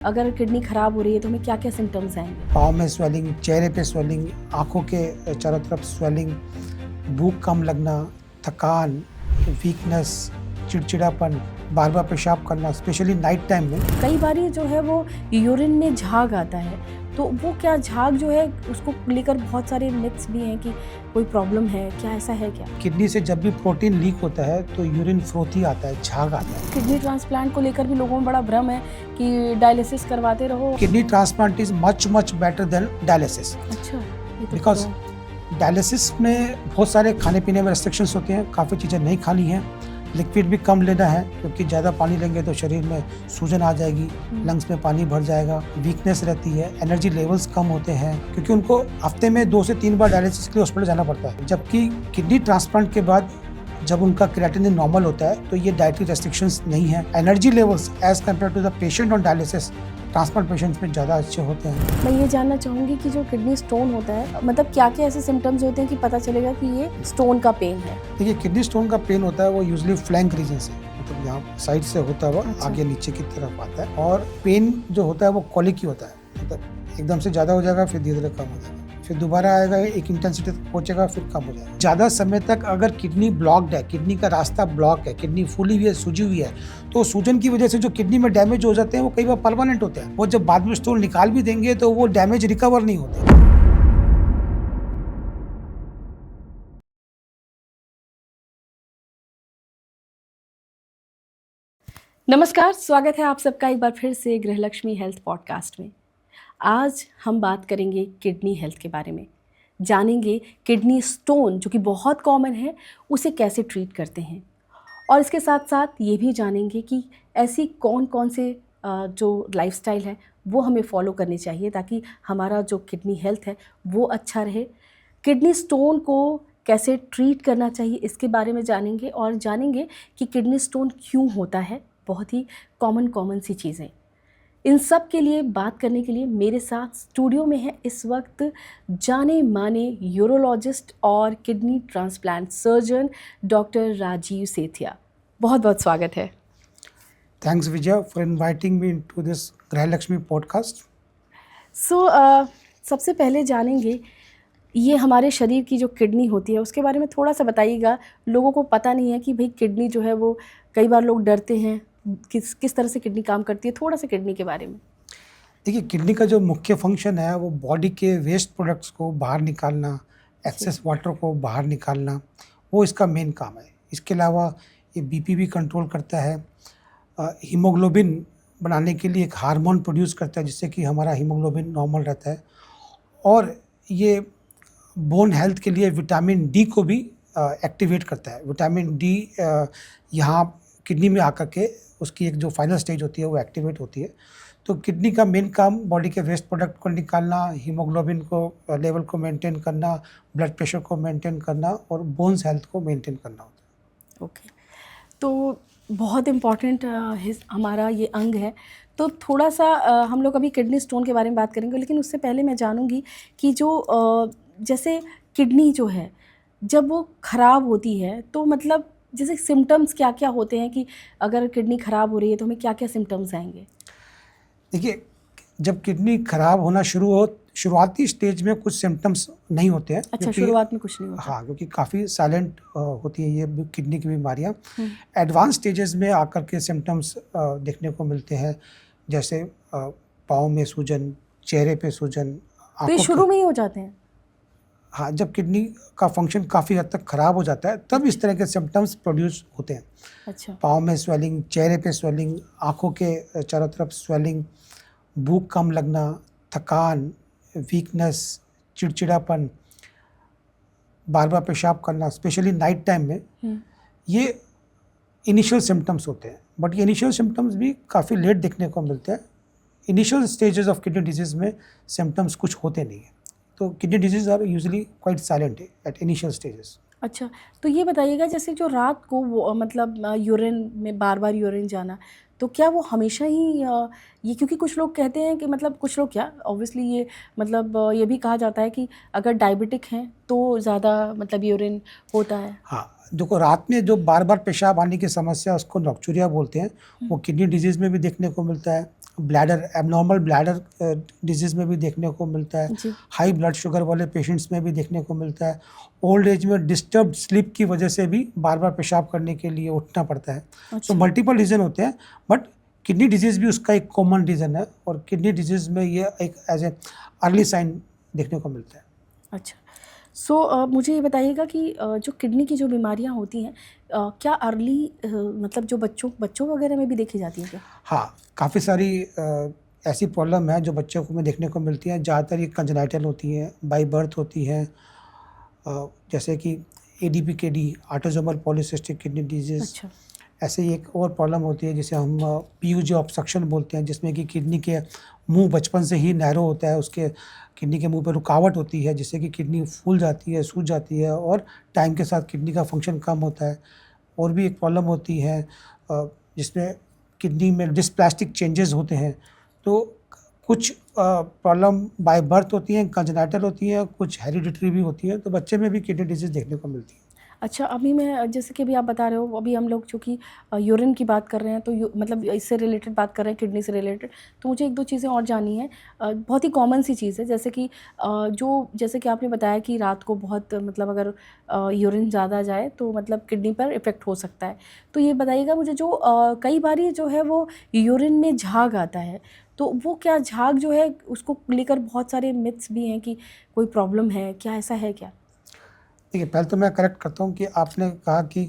अगर किडनी खराब हो रही है तो हमें क्या क्या सिम्टम्स आएंगे? पाँव में स्वेलिंग, चेहरे पे स्वेलिंग, आँखों के चारों तरफ स्वेलिंग, भूख कम लगना, थकान, वीकनेस, चिड़चिड़ापन, बार बार पेशाब करना, स्पेशली नाइट टाइम में। कई बार जो है वो यूरिन में झाग आता है, तो वो क्या झाग जो है उसको लेकर बहुत सारे मिथ्स भी हैं कि कोई प्रॉब्लम है, क्या ऐसा है क्या? किडनी से जब भी प्रोटीन लीक होता है तो यूरिन फ्रोथी आता है, झाग आता है। किडनी ट्रांसप्लांट को लेकर भी लोगों में बड़ा भ्रम है कि डायलिसिस करवाते रहो। Kidney transplant is much better then dialysis अच्छा, ये तो बिकॉज डायलिसिस में बहुत सारे खाने पीने में रेस्ट्रिक्शंस होते हैं, काफ़ी चीज़ें नहीं खानी है, लिक्विड भी कम लेना है क्योंकि ज़्यादा पानी लेंगे तो शरीर में सूजन आ जाएगी, लंग्स में पानी भर जाएगा, वीकनेस रहती है, एनर्जी लेवल्स कम होते हैं क्योंकि उनको हफ्ते में 2 से 3 बार डायलिसिस के लिए हॉस्पिटल जाना पड़ता है। जबकि किडनी ट्रांसप्लांट के बाद जब उनका क्रिएटिनिन नॉर्मल होता है तो ये डाइटरी रेस्ट्रिक्शंस नहीं है। Energy levels as compare to the patient on dialysis transplant patients में ज़्यादा अच्छे होते हैं। मैं ये जानना चाहूँगी कि जो किडनी स्टोन होता है, मतलब क्या क्या ऐसे सिम्टम्स होते हैं कि पता चलेगा कि ये स्टोन का पेन है? देखिए, किडनी स्टोन का पेन होता है वो यूजुअली फ्लैंक रीजन से, मतलब यहाँ साइड से होता हुआ आगे नीचे की तरफ आता है, और पेन जो होता है वो कॉलिक ही होता है, मतलब एकदम से ज़्यादा हो जाएगा फिर धीरे धीरे कम हो जाएगा, फिर दोबारा आएगा, एक इंटेंसिटी तक पहुंचेगा फिर कम हो जाएगा। ज़्यादा समय तक अगर किडनी ब्लॉक्ड है, किडनी का रास्ता ब्लॉक है, किडनी फूली हुई है, सूजी हुई है, तो सूजन की वजह से जो किडनी में डैमेज हो जाते हैं वो कई बार परमानेंट होते हैं, वो जब बाद में स्टोन निकाल भी देंगे तो वो डैमेज रिकवर नहीं होते। नमस्कार, स्वागत है आप सबका एक बार फिर से गृहलक्ष्मी हेल्थ पॉडकास्ट में। आज हम बात करेंगे किडनी हेल्थ के बारे में, जानेंगे किडनी स्टोन जो कि बहुत कॉमन है उसे कैसे ट्रीट करते हैं, और इसके साथ साथ ये भी जानेंगे कि ऐसी कौन कौन से जो लाइफस्टाइल है वो हमें फॉलो करनी चाहिए ताकि हमारा जो किडनी हेल्थ है वो अच्छा रहे। किडनी स्टोन को कैसे ट्रीट करना चाहिए इसके बारे में जानेंगे, और जानेंगे कि किडनी स्टोन क्यों होता है, बहुत ही कॉमन सी चीज़ें। इन सब के लिए बात करने के लिए मेरे साथ स्टूडियो में है इस वक्त जाने माने यूरोलॉजिस्ट और kidney transplant surgeon doctor Rajiv Sethia. बहुत बहुत स्वागत है। Thanks Vijay for inviting me into this Griha Lakshmi podcast. सबसे पहले जानेंगे ये हमारे शरीर की जो किडनी होती है उसके बारे में थोड़ा सा बताइएगा। लोगों को पता नहीं है कि भाई किडनी जो है वो, कई बार लोग डरते हैं किस तरह से किडनी काम करती है, थोड़ा सा किडनी के बारे में। देखिए, किडनी का जो मुख्य फंक्शन है वो बॉडी के वेस्ट प्रोडक्ट्स को बाहर निकालना, एक्सेस वाटर को बाहर निकालना, वो इसका मेन काम है। इसके अलावा ये बीपी भी कंट्रोल करता है, हीमोग्लोबिन बनाने के लिए एक हार्मोन प्रोड्यूस करता है जिससे कि हमारा हीमोग्लोबिन नॉर्मल रहता है, और ये बोन हेल्थ के लिए विटामिन डी को भी एक्टिवेट करता है। विटामिन डी यहाँ किडनी में आकर के उसकी एक जो फाइनल स्टेज होती है वो एक्टिवेट होती है। तो किडनी का मेन काम बॉडी के वेस्ट प्रोडक्ट को निकालना, हीमोग्लोबिन को लेवल को मेंटेन करना, ब्लड प्रेशर को मेंटेन करना और बोन्स हेल्थ को मेंटेन करना होता है। ओके, तो बहुत इम्पॉर्टेंट हमारा ये अंग है। तो थोड़ा सा हम लोग अभी किडनी स्टोन के बारे में बात करेंगे, लेकिन उससे पहले मैं जानूंगी कि जो जैसे किडनी जो है जब वो ख़राब होती है तो मतलब जैसे सिम्टम्स क्या क्या होते हैं कि अगर किडनी ख़राब हो रही है तो हमें क्या क्या सिम्टम्स आएंगे? देखिए, जब किडनी खराब होना शुरुआती स्टेज में कुछ सिम्टम्स नहीं होते हैं। अच्छा, शुरुआत में कुछ नहीं होता। हाँ, क्योंकि काफ़ी साइलेंट होती है ये किडनी की बीमारियाँ। एडवांस स्टेजेस में आकर के सिम्टम्स देखने को मिलते हैं, जैसे पाँव में सूजन, चेहरे पे सूजन, तो ये शुरू में ही हो जाते हैं? हाँ, जब किडनी का फंक्शन काफ़ी हद तक ख़राब हो जाता है तब इस तरह के सिम्टम्स प्रोड्यूस होते हैं। अच्छा, पाँव में स्वेलिंग, चेहरे पे स्वेलिंग, आँखों के चारों तरफ स्वेलिंग, भूख कम लगना, थकान, वीकनेस, चिड़चिड़ापन, बार बार पेशाब करना, स्पेशली नाइट टाइम में, ये इनिशियल सिम्टम्स होते हैं। बट ये इनिशियल सिम्टम्स भी काफ़ी लेट देखने को मिलते हैं। Initial stages of kidney disease में सिम्टम्स कुछ होते नहीं हैं, तो kidney disease are usually quite silent at initial stages. अच्छा, तो ये बताइएगा जैसे जो रात को वो मतलब यूरिन में बार बार यूरिन जाना, तो क्या वो हमेशा ही ये, क्योंकि कुछ लोग कहते हैं कि मतलब कुछ लोग क्या ऑब्वियसली ये मतलब ये भी कहा जाता है कि अगर डायबिटिक हैं तो ज़्यादा मतलब यूरिन होता है। हाँ, देखो, रात में जो बार बार पेशाब आने की समस्या उसको नॉक्चूरिया बोलते हैं, वो किडनी डिजीज़ में भी देखने को मिलता है। ब्लैडर एबनॉर्मल ब्लैडर डिजीज़ में भी देखने को मिलता है, जी। हाई ब्लड शुगर वाले पेशेंट्स में भी देखने को मिलता है, ओल्ड एज में डिस्टर्ब्ड स्लीप की वजह से भी बार बार पेशाब करने के लिए उठना पड़ता है। सो अच्छा। मल्टीपल रीज़न होते हैं, बट किडनी डिजीज़ भी उसका एक कॉमन रीज़न है, और किडनी डिजीज़ में ये एक एज ए अर्ली साइन देखने को मिलता है। अच्छा। सो मुझे ये बताइएगा कि जो किडनी की जो बीमारियां होती हैं, क्या अर्ली मतलब जो बच्चों वगैरह में भी देखी जाती है क्या? हाँ, काफ़ी सारी ऐसी प्रॉब्लम है जो बच्चों को में देखने को मिलती हैं। ज़्यादातर ये कंजेनाइटल होती हैं, बाय बर्थ होती हैं, जैसे कि एडीपीकेडी, ऑटोसोमल पॉलीसिस्टिक किडनी डिजीज़। अच्छा। ऐसे ही एक और प्रॉब्लम होती है जिसे हम पीयूजी ऑब्स्ट्रक्शन बोलते हैं, जिसमें कि किडनी के मुंह बचपन से ही नैरो होता है, उसके किडनी के मुंह पे रुकावट होती है, जिससे कि किडनी फूल जाती है, सूज जाती है, और टाइम के साथ किडनी का फंक्शन कम होता है। और भी एक प्रॉब्लम होती है जिसमें किडनी में डिस्प्लास्टिक चेंजेस होते हैं। तो कुछ प्रॉब्लम बाय बर्थ होती हैं, कंजेनाइटल होती हैं, कुछ हेरिडिटरी भी होती हैं, तो बच्चे में भी किडनी डिजीज़ देखने को मिलती है। अच्छा, अभी मैं जैसे कि अभी आप बता रहे हो, अभी हम लोग चूँकि यूरिन की बात कर रहे हैं, तो मतलब इससे रिलेटेड बात कर रहे हैं, किडनी से रिलेटेड। तो मुझे 1-2 चीज़ें और जाननी है। बहुत ही कॉमन सी चीज़ है, जैसे कि जैसे कि आपने बताया कि रात को बहुत मतलब अगर यूरिन ज़्यादा जाए तो मतलब किडनी पर इफ़ेक्ट हो सकता है। तो ये बताइएगा मुझे, जो कई बारी जो है वो यूरिन में झाग आता है, तो वो क्या झाग जो है उसको लेकर बहुत सारे मिथ्स भी हैं कि कोई प्रॉब्लम है, क्या ऐसा है क्या? देखिए, पहले तो मैं करेक्ट करता हूँ कि आपने कहा कि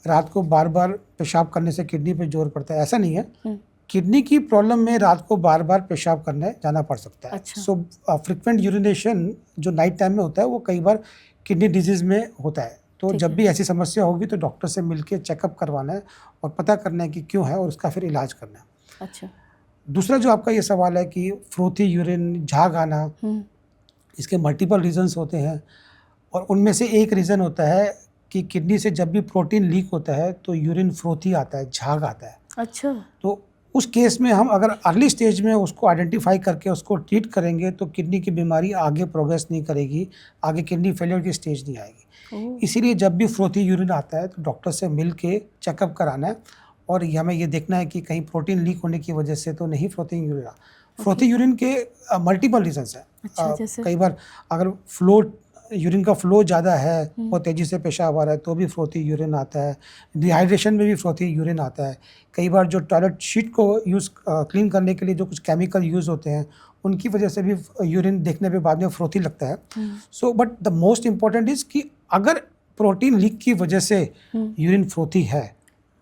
रात को बार-बार पेशाब करने से किडनी पे ज़ोर पड़ता है, ऐसा नहीं है। हुँ। किडनी की प्रॉब्लम में रात को बार-बार पेशाब करने जाना पड़ सकता है। अच्छा। सो फ्रीक्वेंट यूरिनेशन जो नाइट टाइम में होता है, वो कई बार किडनी डिजीज़ में होता है। तो ठीक जब है। भी ऐसी समस्या होगी तो डॉक्टर से मिलके चेकअप करवाना है और पता करना है कि क्यों है, और उसका फिर इलाज करना है। अच्छा। दूसरा जो आपका ये सवाल है कि फ्रोथी यूरिन, झाग आना, हुँ। इसके मल्टीपल रीज़न्स होते हैं, और उनमें से एक रीज़न होता है कि किडनी से जब भी प्रोटीन लीक होता है तो यूरिन फ्रोथी आता है, झाग आता है। अच्छा। तो उस केस में हम अगर अर्ली स्टेज में उसको आइडेंटिफाई करके उसको ट्रीट करेंगे तो किडनी की बीमारी आगे प्रोग्रेस नहीं करेगी, आगे किडनी फेलियर की स्टेज नहीं आएगी। ओह! इसीलिए जब भी फ्रोथी यूरिन आता है तो डॉक्टर से मिल के चेकअप कराना है, और ये हमें ये देखना है कि कहीं प्रोटीन लीक होने की वजह से तो नहीं फ्रोथी यूरिन आ। Frothy okay. यूरिन के मल्टीपल रीज़न्स हैं। अच्छा, जैसे? कई बार अगर फ्लो यूरिन का फ्लो ज़्यादा है, हुँ। बहुत तेज़ी से पेशाब आ रहा है, तो भी फ्रोथी यूरिन आता है। डिहाइड्रेशन में भी फ्रोथी यूरिन आता है। कई बार जो टॉयलेट शीट को क्लीन करने के लिए जो कुछ केमिकल यूज़ होते हैं, उनकी वजह से भी यूरिन देखने पे बाद में फ्रोथी लगता है। हुँ। So but the most important is कि अगर प्रोटीन लीक की वजह से हुँ। यूरिन फ्रोथी है,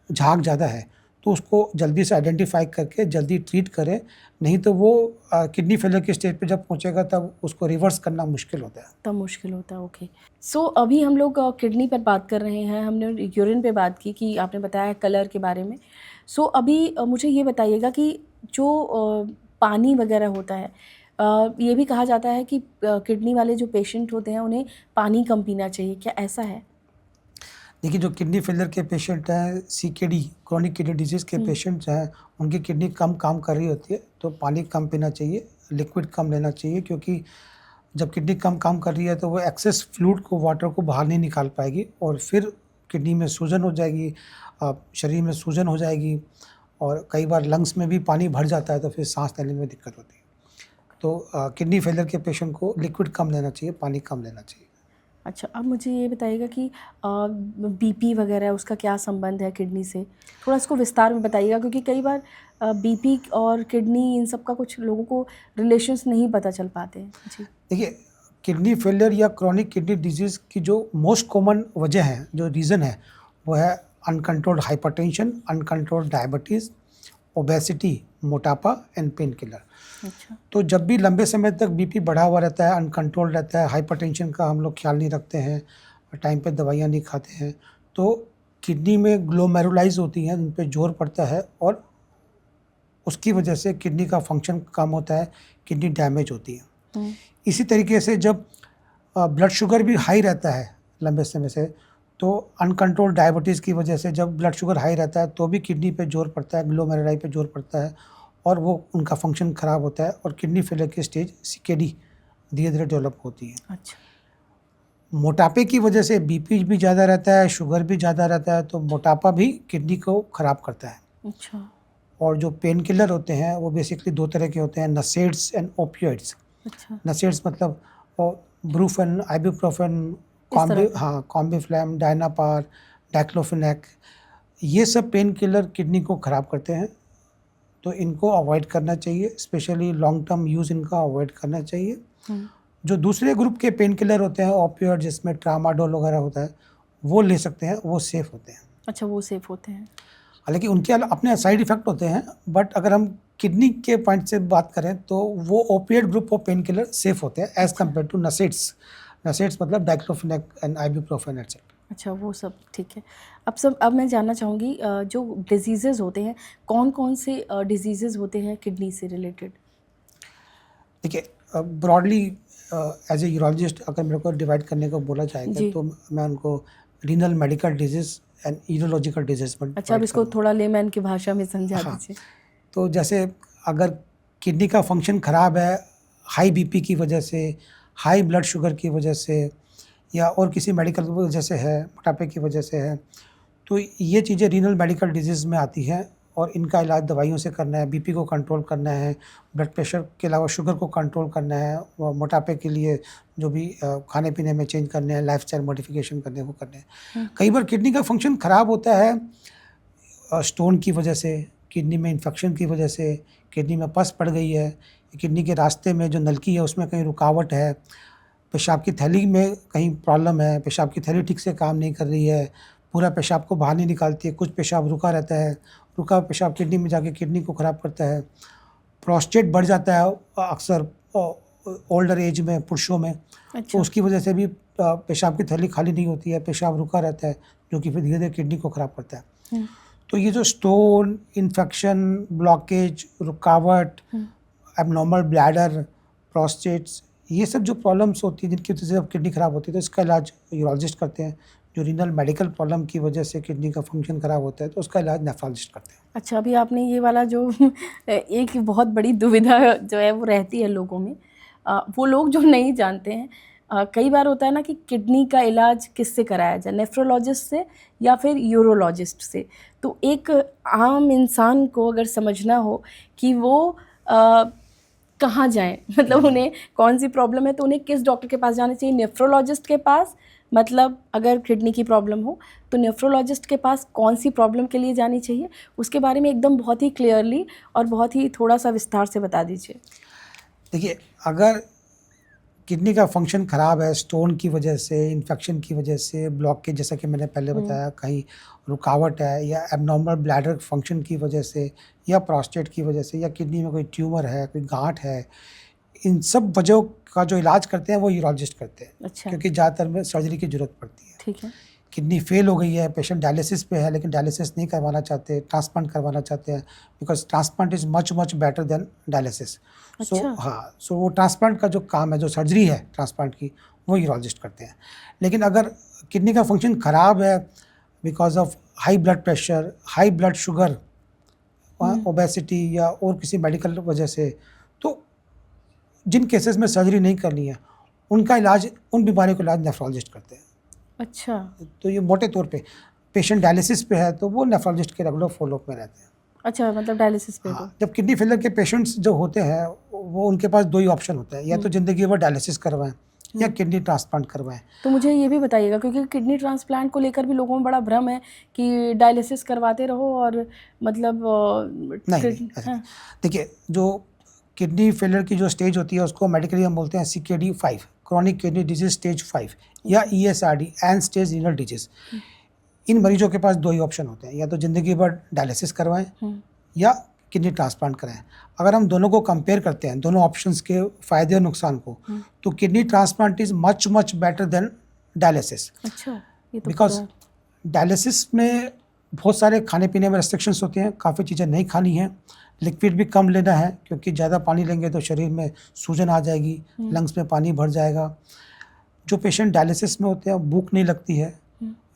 झाग ज़्यादा है, तो उसको जल्दी से आइडेंटिफाई करके जल्दी ट्रीट करें, नहीं तो वो किडनी फेलियर की स्टेज पे जब पहुँचेगा तब उसको रिवर्स करना मुश्किल होता है। तब मुश्किल होता है, ओके। सो अभी हम लोग किडनी पर बात कर रहे हैं, हमने यूरिन पे बात की कि आपने बताया कलर के बारे में। सो अभी मुझे ये बताइएगा कि जो पानी वगैरह होता है, ये भी कहा जाता है कि किडनी वाले जो पेशेंट होते हैं उन्हें पानी कम पीना चाहिए, क्या ऐसा है? देखिए, जो किडनी फेलियर के पेशेंट हैं, सीकेडी, क्रॉनिक किडनी डिजीज़ के हुँ। पेशेंट्स हैं, उनकी किडनी कम काम कर रही होती है, तो पानी कम पीना चाहिए, लिक्विड कम लेना चाहिए, क्योंकि जब किडनी कम काम कर रही है तो वो एक्सेस फ्लूइड को, वाटर को बाहर नहीं निकाल पाएगी, और फिर किडनी में सूजन हो जाएगी, शरीर में सूजन हो जाएगी, और कई बार लंग्स में भी पानी भर जाता है, तो फिर साँस लेने में दिक्कत होती है। तो किडनी फेलियर के पेशेंट को लिक्विड कम लेना चाहिए, पानी कम लेना चाहिए। अच्छा, अब मुझे ये बताइएगा कि बीपी वगैरह उसका क्या संबंध है किडनी से? थोड़ा इसको विस्तार में बताइएगा, क्योंकि कई बार बीपी और किडनी इन सब का कुछ लोगों को रिलेशंस नहीं पता चल पाते हैं। जी। देखिए, किडनी फेलियर या क्रॉनिक किडनी डिजीज़ की जो मोस्ट कॉमन वजह है, जो रीज़न है, वो है uncontrolled hypertension, uncontrolled diabetes, obesity, मोटापा एंड पेन किलर। अच्छा। तो जब भी लंबे समय तक बीपी बढ़ा हुआ रहता है, अनकंट्रोल्ड रहता है, हाइपरटेंशन का हम लोग ख्याल नहीं रखते हैं, टाइम पे दवाइयाँ नहीं खाते हैं, तो किडनी में ग्लोमेरुलाइज़ होती हैं, उन पे ज़ोर पड़ता है, और उसकी वजह से किडनी का फंक्शन कम होता है, किडनी डैमेज होती है। हुँ। इसी तरीके से जब ब्लड शुगर भी हाई रहता है लंबे समय से, तो अनकंट्रोल्ड डायबिटीज़ की वजह से जब ब्लड शुगर हाई रहता है तो भी किडनी पे ज़ोर पड़ता है, ग्लोमेरुलाई पे ज़ोर पड़ता है, और वो उनका फंक्शन ख़राब होता है, और किडनी फेलियर की स्टेज सीकेडी धीरे-धीरे डेवलप होती है। अच्छा। मोटापे की वजह से बीपी भी ज़्यादा रहता है, शुगर भी ज़्यादा रहता है, तो मोटापा भी किडनी को ख़राब करता है। अच्छा। और जो पेन किलर होते हैं वो बेसिकली दो तरह के होते हैं, नसेड्स एंड ओपियोइड्स। अच्छा, नसेड्स मतलब ब्रूफेन, आइबुप्रोफेन, इस तरह के। कॉम्बिफ्लैम, डायनापार, डाइक्लोफेनेक, ये सब पेन किलर किडनी को ख़राब करते हैं, तो इनको अवॉइड करना चाहिए, स्पेशली लॉन्ग टर्म यूज़ इनका अवॉइड करना चाहिए। हुँ, जो दूसरे ग्रुप के पेन किलर होते हैं ओपियोइड, जिसमें ट्रामाडोल वगैरह होता है, वो ले सकते हैं, वो सेफ़ होते हैं। अच्छा वो सेफ होते हैं। हालाँकि उनके अपने साइड इफ़ेक्ट होते हैं, बट अगर हम किडनी के पॉइंट से बात करें तो वो opiate group of pain killer safe होते हैं एज़ अच्छा। Compare to नसेड्स। नसेड्स मतलब डाइक्लोफेनेक एंड आइबुप्रोफेन एटसेट्रा। अच्छा वो सब ठीक है। अब मैं जानना चाहूँगी जो डिसीज़ेज़ होते हैं, कौन-कौन से डिसीज़ेज़ होते हैं किडनी से रिलेटेड? देखिए, ब्रॉडली एज ए यूरोलॉजिस्ट अगर मेरे को डिवाइड करने को बोला जाएगा जी। तो मैं उनको renal medical disease and urological disease में अच्छा, अब डिवाइड इसको करूँगा। थोड़ा लेमैन की भाषा में समझा हाँ, दीजिए। तो जैसे अगर किडनी का फंक्शन ख़राब है हाई बीपी की वजह से, हाई ब्लड शुगर की वजह से, या और किसी मेडिकल की वजह से है, मोटापे की वजह से है, तो ये चीज़ें रीनल मेडिकल डिजीज़ में आती हैं और इनका इलाज दवाइयों से करना है। बीपी को कंट्रोल करना है, ब्लड प्रेशर के अलावा शुगर को कंट्रोल करना है, मोटापे के लिए जो भी खाने पीने में चेंज करने हैं, लाइफस्टाइल मॉडिफिकेशन करने हैं, वो करने हैं। हुँ, कई बार किडनी का फंक्शन ख़राब होता है स्टोन की वजह से, किडनी में इन्फेक्शन की वजह से, किडनी में पस पड़ गई है, किडनी के रास्ते में जो नलकी है उसमें कहीं रुकावट है, पेशाब की थैली में कहीं प्रॉब्लम है, पेशाब की थैली ठीक से काम नहीं कर रही है, पूरा पेशाब को बाहर नहीं निकालती है, कुछ पेशाब रुका रहता है, रुका हुआ पेशाब किडनी में जाके किडनी को ख़राब करता है। प्रोस्टेट बढ़ जाता है अक्सर ओल्डर एज में पुरुषों में, तो अच्छा। उसकी वजह से भी पेशाब की थैली खाली नहीं होती है, पेशाब रुका रहता है, जो कि फिर धीरे-धीरे किडनी को ख़राब करता है। हुँ, तो ये जो स्टोन, इन्फेक्शन, ब्लॉकेज, रुकावट, हुँ। एबनॉर्मल ब्लैडर, प्रोस्टेट्स, ये सब जो प्रॉब्लम्स होती हैं जिनकी वजह से अब किडनी ख़राब होती है, तो इसका इलाज यूरोलॉजिस्ट करते हैं। जो रीनल मेडिकल प्रॉब्लम की वजह से किडनी का फंक्शन ख़राब होता है, तो उसका इलाज नेफ्रोलॉजिस्ट करते हैं। अच्छा, अभी आपने ये वाला जो एक बहुत बड़ी दुविधा जो है वो रहती है लोगों में। वो लोग जो नहीं जानते हैं, कई बार होता है ना कि किडनी का इलाज किससे कराया जाए, नेफ्रोलॉजिस्ट से या फिर यूरोलॉजिस्ट से। तो एक आम इंसान को अगर समझना हो कि वो अ, कहाँ जाएँ मतलब उन्हें कौन-सी प्रॉब्लम है तो उन्हें किस डॉक्टर के पास जाना चाहिए, नेफ्रोलॉजिस्ट के पास, मतलब अगर किडनी की प्रॉब्लम हो तो नेफ्रोलॉजिस्ट के पास कौन-सी प्रॉब्लम के लिए जानी चाहिए? उसके बारे में एकदम बहुत ही क्लियरली और बहुत ही थोड़ा-सा विस्तार से बता दीजिए। देखिए, अगर किडनी का फंक्शन ख़राब है स्टोन की वजह से, इन्फेक्शन की वजह से, ब्लॉकेज जैसा कि मैंने पहले हुँ, बताया, कहीं रुकावट है, या एबनॉर्मल ब्लैडर फंक्शन की वजह से, या प्रोस्टेट की वजह से, या किडनी में कोई ट्यूमर है, कोई गाँठ है, इन सब वजहों का जो इलाज करते हैं वो यूरोलॉजिस्ट करते हैं, अच्छा, क्योंकि ज़्यादातर में सर्जरी की ज़रूरत पड़ती है। ठीक है। किडनी फेल हो गई है, पेशेंट डायलिसिस पे है, लेकिन डायलिसिस नहीं करवाना चाहते, ट्रांसप्लांट करवाना चाहते हैं, because transplant is much much better then dialysis. अच्छा, सो वो ट्रांसप्लांट का जो काम है, जो सर्जरी है ट्रांसप्लांट की, वो यूरोलॉजिस्ट करते हैं। लेकिन अगर किडनी का फंक्शन ख़राब है because of high blood pressure, high blood sugar, hmm, obesity, या और किसी मेडिकल वजह से, तो जिन केसेस में सर्जरी नहीं करनी है, उनका इलाज, उन बीमारियों का इलाज नेफ्रोलॉजिस्ट करते हैं। अच्छा, तो ये मोटे तौर पे पेशेंट डायलिसिस पे है तो वो नेफ्रोलॉजिस्ट के रेगुलर फॉलोअप में रहते हैं। अच्छा मतलब डायलिसिस पे तो। हाँ, जब किडनी फेलियर के पेशेंट्स जो होते हैं वो उनके पास 2 ही ऑप्शन होता है, या तो ज़िंदगी भर डायलिसिस करवाएँ या किडनी ट्रांसप्लांट करवाएँ। तो मुझे ये भी बताइएगा क्योंकि किडनी ट्रांसप्लांट को लेकर भी लोगों में बड़ा भ्रम है कि डायलिसिस करवाते रहो और मतलब नहीं, नहीं, ऐसा नहीं। हाँ, देखिए, जो किडनी फेलियर की जो स्टेज होती है उसको मेडिकली हम बोलते हैं CKD 5, chronic kidney disease stage 5, या ईएसआरडी, एंड स्टेज रीनल डिजीज़। इन मरीजों के पास 2 ही ऑप्शन होते हैं, या तो ज़िंदगी भर डायलिसिस करवाएँ या किडनी ट्रांसप्लांट कराएँ। अगर हम दोनों को कंपेयर करते हैं, दोनों ऑप्शंस के फ़ायदे और नुकसान को, तो kidney transplant is much much better then dialysis. अच्छा, ये तो बिकॉज़ पूरा डायलिसिस में बहुत सारे खाने-पीने में रिस्ट्रिक्शंस होती हैं, काफ़ी चीज़ें नहीं खानी हैं, लिक्विड भी कम लेना है, क्योंकि ज़्यादा पानी लेंगे तो शरीर में सूजन आ जाएगी, लंग्स में पानी भर जाएगा। जो पेशेंट डायलिसिस में होते हैं भूख नहीं लगती है,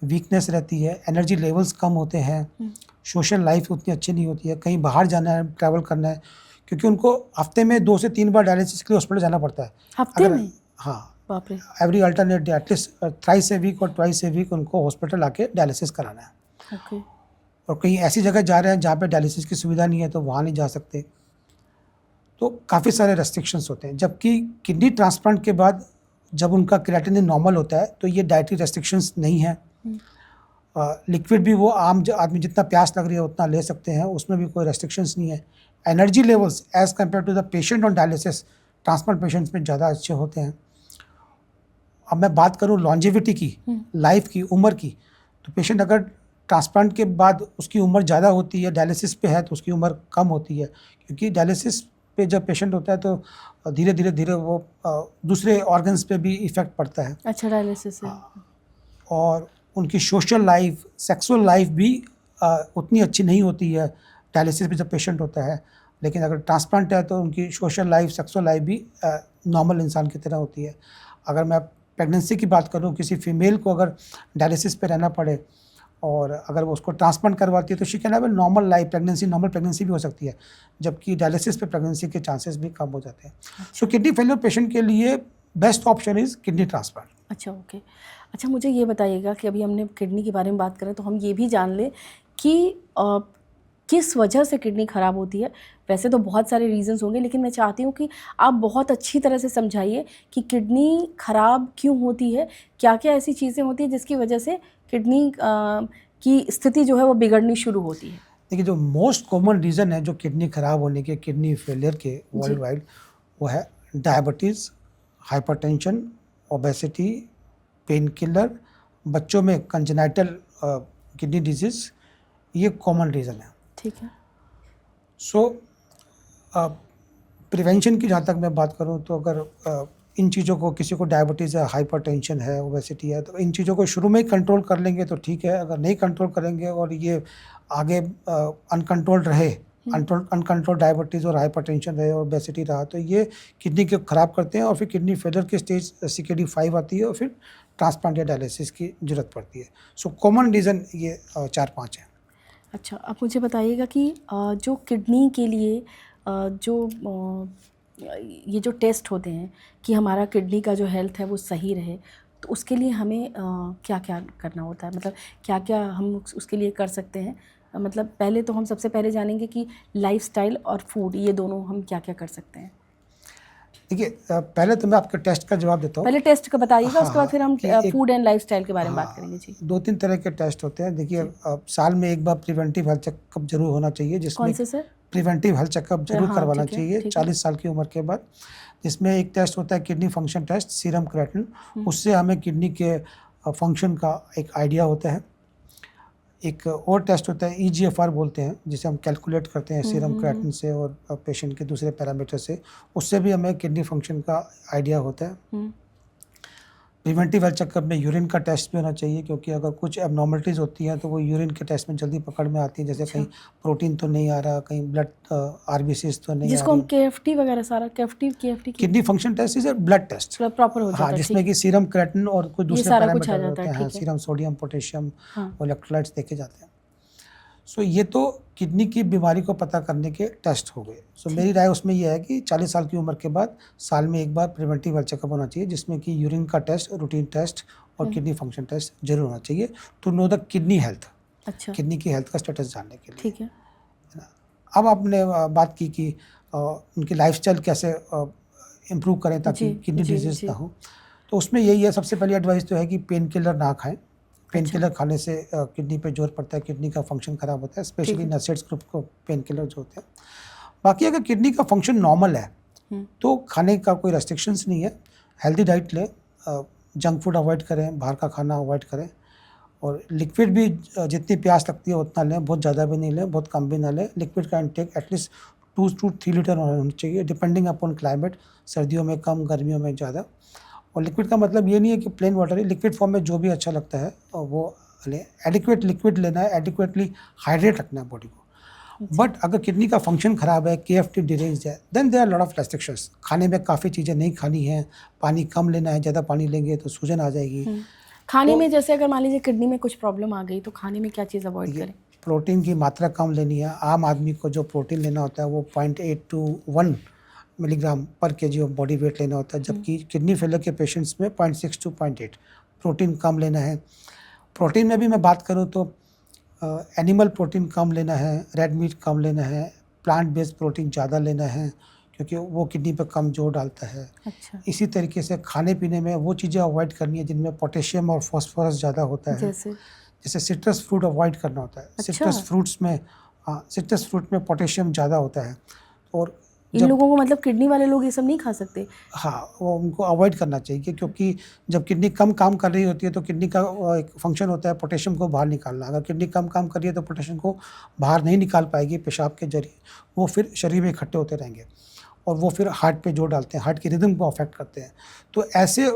वीकनेस रहती है, एनर्जी लेवल्स कम होते हैं, सोशल लाइफ उतनी अच्छी नहीं होती है, कहीं बाहर जाना है, ट्रैवल करना है, क्योंकि उनको हफ्ते में 2 से 3 बार डायलिसिस के लिए हॉस्पिटल जाना पड़ता है। हफ्ते अगर में? हाँ, बाप रे! Every alternate day at least thrice a week और ट्वाइस ए वीक उनको हॉस्पिटल आके डायलिसिस कराना है। ओके, और कहीं ऐसी जगह जा रहे हैं जहाँ पे डायलिसिस की सुविधा नहीं है तो वहाँ नहीं जा सकते। तो काफ़ी सारे रेस्ट्रिक्शंस होते हैं। जबकि किडनी ट्रांसप्लांट के बाद जब उनका क्रिएटिनिन नॉर्मल होता है तो ये डाइटरी रेस्ट्रिक्शंस नहीं है। लिक्विड भी वो आदमी जितना प्यास लग रही है उतना ले सकते हैं, उसमें भी कोई रेस्ट्रिक्शंस नहीं है। Energy levels as compare to the patient on dialysis transplant patients में ज़्यादा अच्छे होते हैं। अब मैं बात करूँ लॉन्जेविटी की, लाइफ की, उम्र की, तो पेशेंट अगर ट्रांसप्लांट के बाद उसकी उम्र ज़्यादा होती है, डायलिसिस पे है तो उसकी उम्र कम होती है, क्योंकि डायलिसिस पे जब पेशेंट होता है तो धीरे धीरे वो दूसरे ऑर्गन्स पे भी इफ़ेक्ट पड़ता है। अच्छा, डायलिसिस है। और उनकी सोशल लाइफ, सेक्सुअल लाइफ भी उतनी अच्छी नहीं होती है डायलिसिस पे जब पेशेंट होता है। लेकिन अगर ट्रांसप्लांट है तो उनकी सोशल लाइफ, सेक्सुअल लाइफ भी नॉर्मल इंसान की तरह होती है। अगर मैं प्रेगनेंसी की बात करूं, किसी फीमेल को अगर डायलिसिस पे रहना पड़े और अगर वो उसको ट्रांसप्लांट करवाती है तो she can have a normal life, normal pregnancy भी हो सकती है, जबकि डायलिसिस पे प्रेगनेंसी के चांसेस भी कम हो जाते हैं। सो किडनी फेलियर पेशेंट के लिए best option is kidney transplant. अच्छा, ओके। अच्छा, मुझे ये बताइएगा कि अभी हमने किडनी के बारे में बात करें तो हम ये भी जान लें कि किस वजह से किडनी ख़राब होती है। वैसे तो बहुत सारे रीज़न्स होंगे, लेकिन मैं चाहती हूँ कि आप बहुत अच्छी तरह से समझाइए कि किडनी ख़राब क्यों होती है, क्या क्या ऐसी चीज़ें होती हैं जिसकी वजह से किडनी की स्थिति जो है वो बिगड़नी शुरू होती है। देखिए, जो मोस्ट कॉमन रीज़न है जो किडनी ख़राब होने के, किडनी फेलियर के वर्ल्ड वाइड, वो है diabetes, hypertension, obesity, pain killer, बच्चों में कंजेनाइटल किडनी डिजीज़, ये कॉमन रीज़न है। ठीक है। सो प्रिवेंशन की जहाँ तक मैं बात करूँ तो अगर इन चीज़ों को, किसी को डायबिटीज़ है, हाइपरटेंशन है, ओबेसिटी है, तो इन चीज़ों को शुरू में ही कंट्रोल कर लेंगे तो ठीक है। अगर नहीं कंट्रोल करेंगे और ये आगे अनकंट्रोल्ड रहे, अनकंट्रोल डायबिटीज़ और हाइपरटेंशन रहे और ओबेसिटी रहा, तो ये किडनी को ख़राब करते हैं और फिर किडनी फेलियर की स्टेज CKD 5 आती है और फिर ट्रांसप्लांट या डायलिसिस की ज़रूरत पड़ती है। सो कॉमन रीज़न ये 4-5 हैं। अच्छा, आप मुझे बताइएगा कि जो किडनी के लिए ये जो टेस्ट होते हैं कि हमारा किडनी का जो हेल्थ है वो सही रहे, तो उसके लिए हमें क्या क्या करना होता है, मतलब क्या क्या हम उसके लिए कर सकते हैं। मतलब पहले तो हम सबसे पहले जानेंगे कि लाइफस्टाइल और फूड, ये दोनों हम क्या क्या कर सकते हैं। देखिए, पहले तो मैं आपके टेस्ट का जवाब देता हूँ। पहले टेस्ट का बताइएगा, उसके बाद फिर हम कि फूड एंड लाइफस्टाइल के बारे में बात करेंगे। जी, 2-3 तरह के टेस्ट होते हैं। देखिए, साल में एक बार प्रिवेंटिव हेल्थ चेकअप जरूर होना चाहिए, जिसमें कौन से सर? प्रिवेंटिव हेल्थ चेकअप जरूर करवाना ठीक है, चाहिए ठीक है। 40 साल की उम्र के बाद। जिसमें एक टेस्ट होता है kidney function test, serum creatinine, उससे हमें किडनी के फंक्शन का एक आइडिया होता है। एक और टेस्ट होता है EGFR बोलते हैं, जिसे हम कैलकुलेट करते हैं सीरम क्रिएटिनिन से और पेशेंट के दूसरे पैरामीटर से, उससे भी हमें किडनी फंक्शन का आइडिया होता है। प्रिवेंटिव हेल्थ चेकअप में यूरिन का टेस्ट भी होना चाहिए, क्योंकि अगर कुछ एबनॉर्मलिटीज़ होती हैं तो वो यूरिन के टेस्ट में जल्दी पकड़ में आती हैं, जैसे कहीं प्रोटीन तो नहीं आ रहा, कहीं ब्लड RBCs तो नहीं आ जिसको हम रही। KFT वगैरह सारा KFT kidney function test is blood test, proper हो जाता हाँ, है। जिसमें कि सीरम क्रिएटिनिन और कुछ दूसरे सारा कुछ आ पैरामीटर जाता होते है, हैं, हाँ, ठीक है। सीरम सोडियम, पोटेशियम हाँ। और इलेक्ट्रोलाइट्स देखे जाते हैं। सो ये तो किडनी की बीमारी को पता करने के टेस्ट हो गए। सो मेरी राय उसमें यह है कि 40 साल की उम्र के बाद साल में एक बार प्रिवेंटिव हेल्थ चेकअप होना चाहिए, जिसमें कि यूरिन का टेस्ट, रूटीन टेस्ट और किडनी फंक्शन टेस्ट जरूर होना चाहिए, to know the kidney health. अच्छा, किडनी की हेल्थ का स्टेटस जानने के लिए। ठीक है। है ना। अब आपने बात की कि उनकी लाइफस्टाइल कैसे इम्प्रूव करें ताकि किडनी डिजीज ना हो, तो उसमें यही है, सबसे पहली एडवाइस तो है कि पेन किलर ना खाएं। पेन किलर खाने से किडनी पे जोर पड़ता है, किडनी का फंक्शन खराब होता है, स्पेशली नसेट्स ग्रुप को पेन किलर जो होते हैं। बाकी अगर किडनी का फंक्शन नॉर्मल है तो खाने का कोई रेस्ट्रिक्शंस नहीं है, हेल्दी डाइट लें, जंक फूड अवॉइड करें, बाहर का खाना अवॉइड करें, और लिक्विड भी जितनी प्यास लगती है उतना लें, बहुत ज़्यादा भी नहीं लें, बहुत कम भी ना लें। लिक्विड का इंटेक एटलीस्ट 2 to 3 लीटर होना चाहिए, डिपेंडिंग अपॉन क्लाइमेट, सर्दियों में कम, गर्मियों में ज़्यादा। और लिक्विड का मतलब ये नहीं है कि प्लेन वाटर है, लिक्विड फॉर्म में जो भी अच्छा लगता है वो लें। एडिक्वेट लिक्विड लेना है, एडिक्वेटली हाइड्रेट रखना है बॉडी को। बट अगर किडनी का फंक्शन खराब है, KFT डिरेंज्ड है, then there are lot of restrictions. खाने में काफ़ी चीज़ें नहीं खानी है, पानी कम लेना है, ज़्यादा पानी लेंगे तो सूजन आ जाएगी। खाने में जैसे अगर मान लीजिए किडनी में कुछ प्रॉब्लम आ गई तो खाने में क्या चीज़ अवॉइड करें? प्रोटीन की मात्रा कम लेनी है। आम आदमी को जो प्रोटीन लेना होता है वो 0.8 to 1 मिलीग्राम पर केजी ऑफ बॉडी वेट लेना होता है, जबकि किडनी फेलियर के पेशेंट्स में 0.6 to 0.8 प्रोटीन कम लेना है। प्रोटीन में भी मैं बात करूँ तो एनिमल प्रोटीन कम लेना है, रेड मीट कम लेना है, प्लांट बेस्ड प्रोटीन ज़्यादा लेना है क्योंकि वो किडनी पे कम जोर डालता है। अच्छा, इसी तरीके से खाने पीने में वो चीज़ें अवॉइड करनी है जिनमें पोटेशियम और फास्फोरस ज़्यादा होता है। जैसे? जैसे सिट्रस फ्रूट अवॉइड करना होता है। अच्छा, सिट्रस फ्रूट में पोटेशियम ज़्यादा होता है और इन जब लोगों को मतलब किडनी वाले लोग ये सब नहीं खा सकते? हाँ, वो उनको अवॉइड करना चाहिए क्योंकि जब किडनी कम काम कर रही होती है तो किडनी का एक फंक्शन होता है पोटेशियम को बाहर निकालना। अगर किडनी कम काम कर रही है तो पोटेशियम को बाहर नहीं निकाल पाएगी पेशाब के ज़रिए, वो फिर शरीर में इकट्ठे होते रहेंगे और वो फिर हार्ट पे जोर डालते हैं, हार्ट की रिदम को अफेक्ट करते हैं। तो ऐसे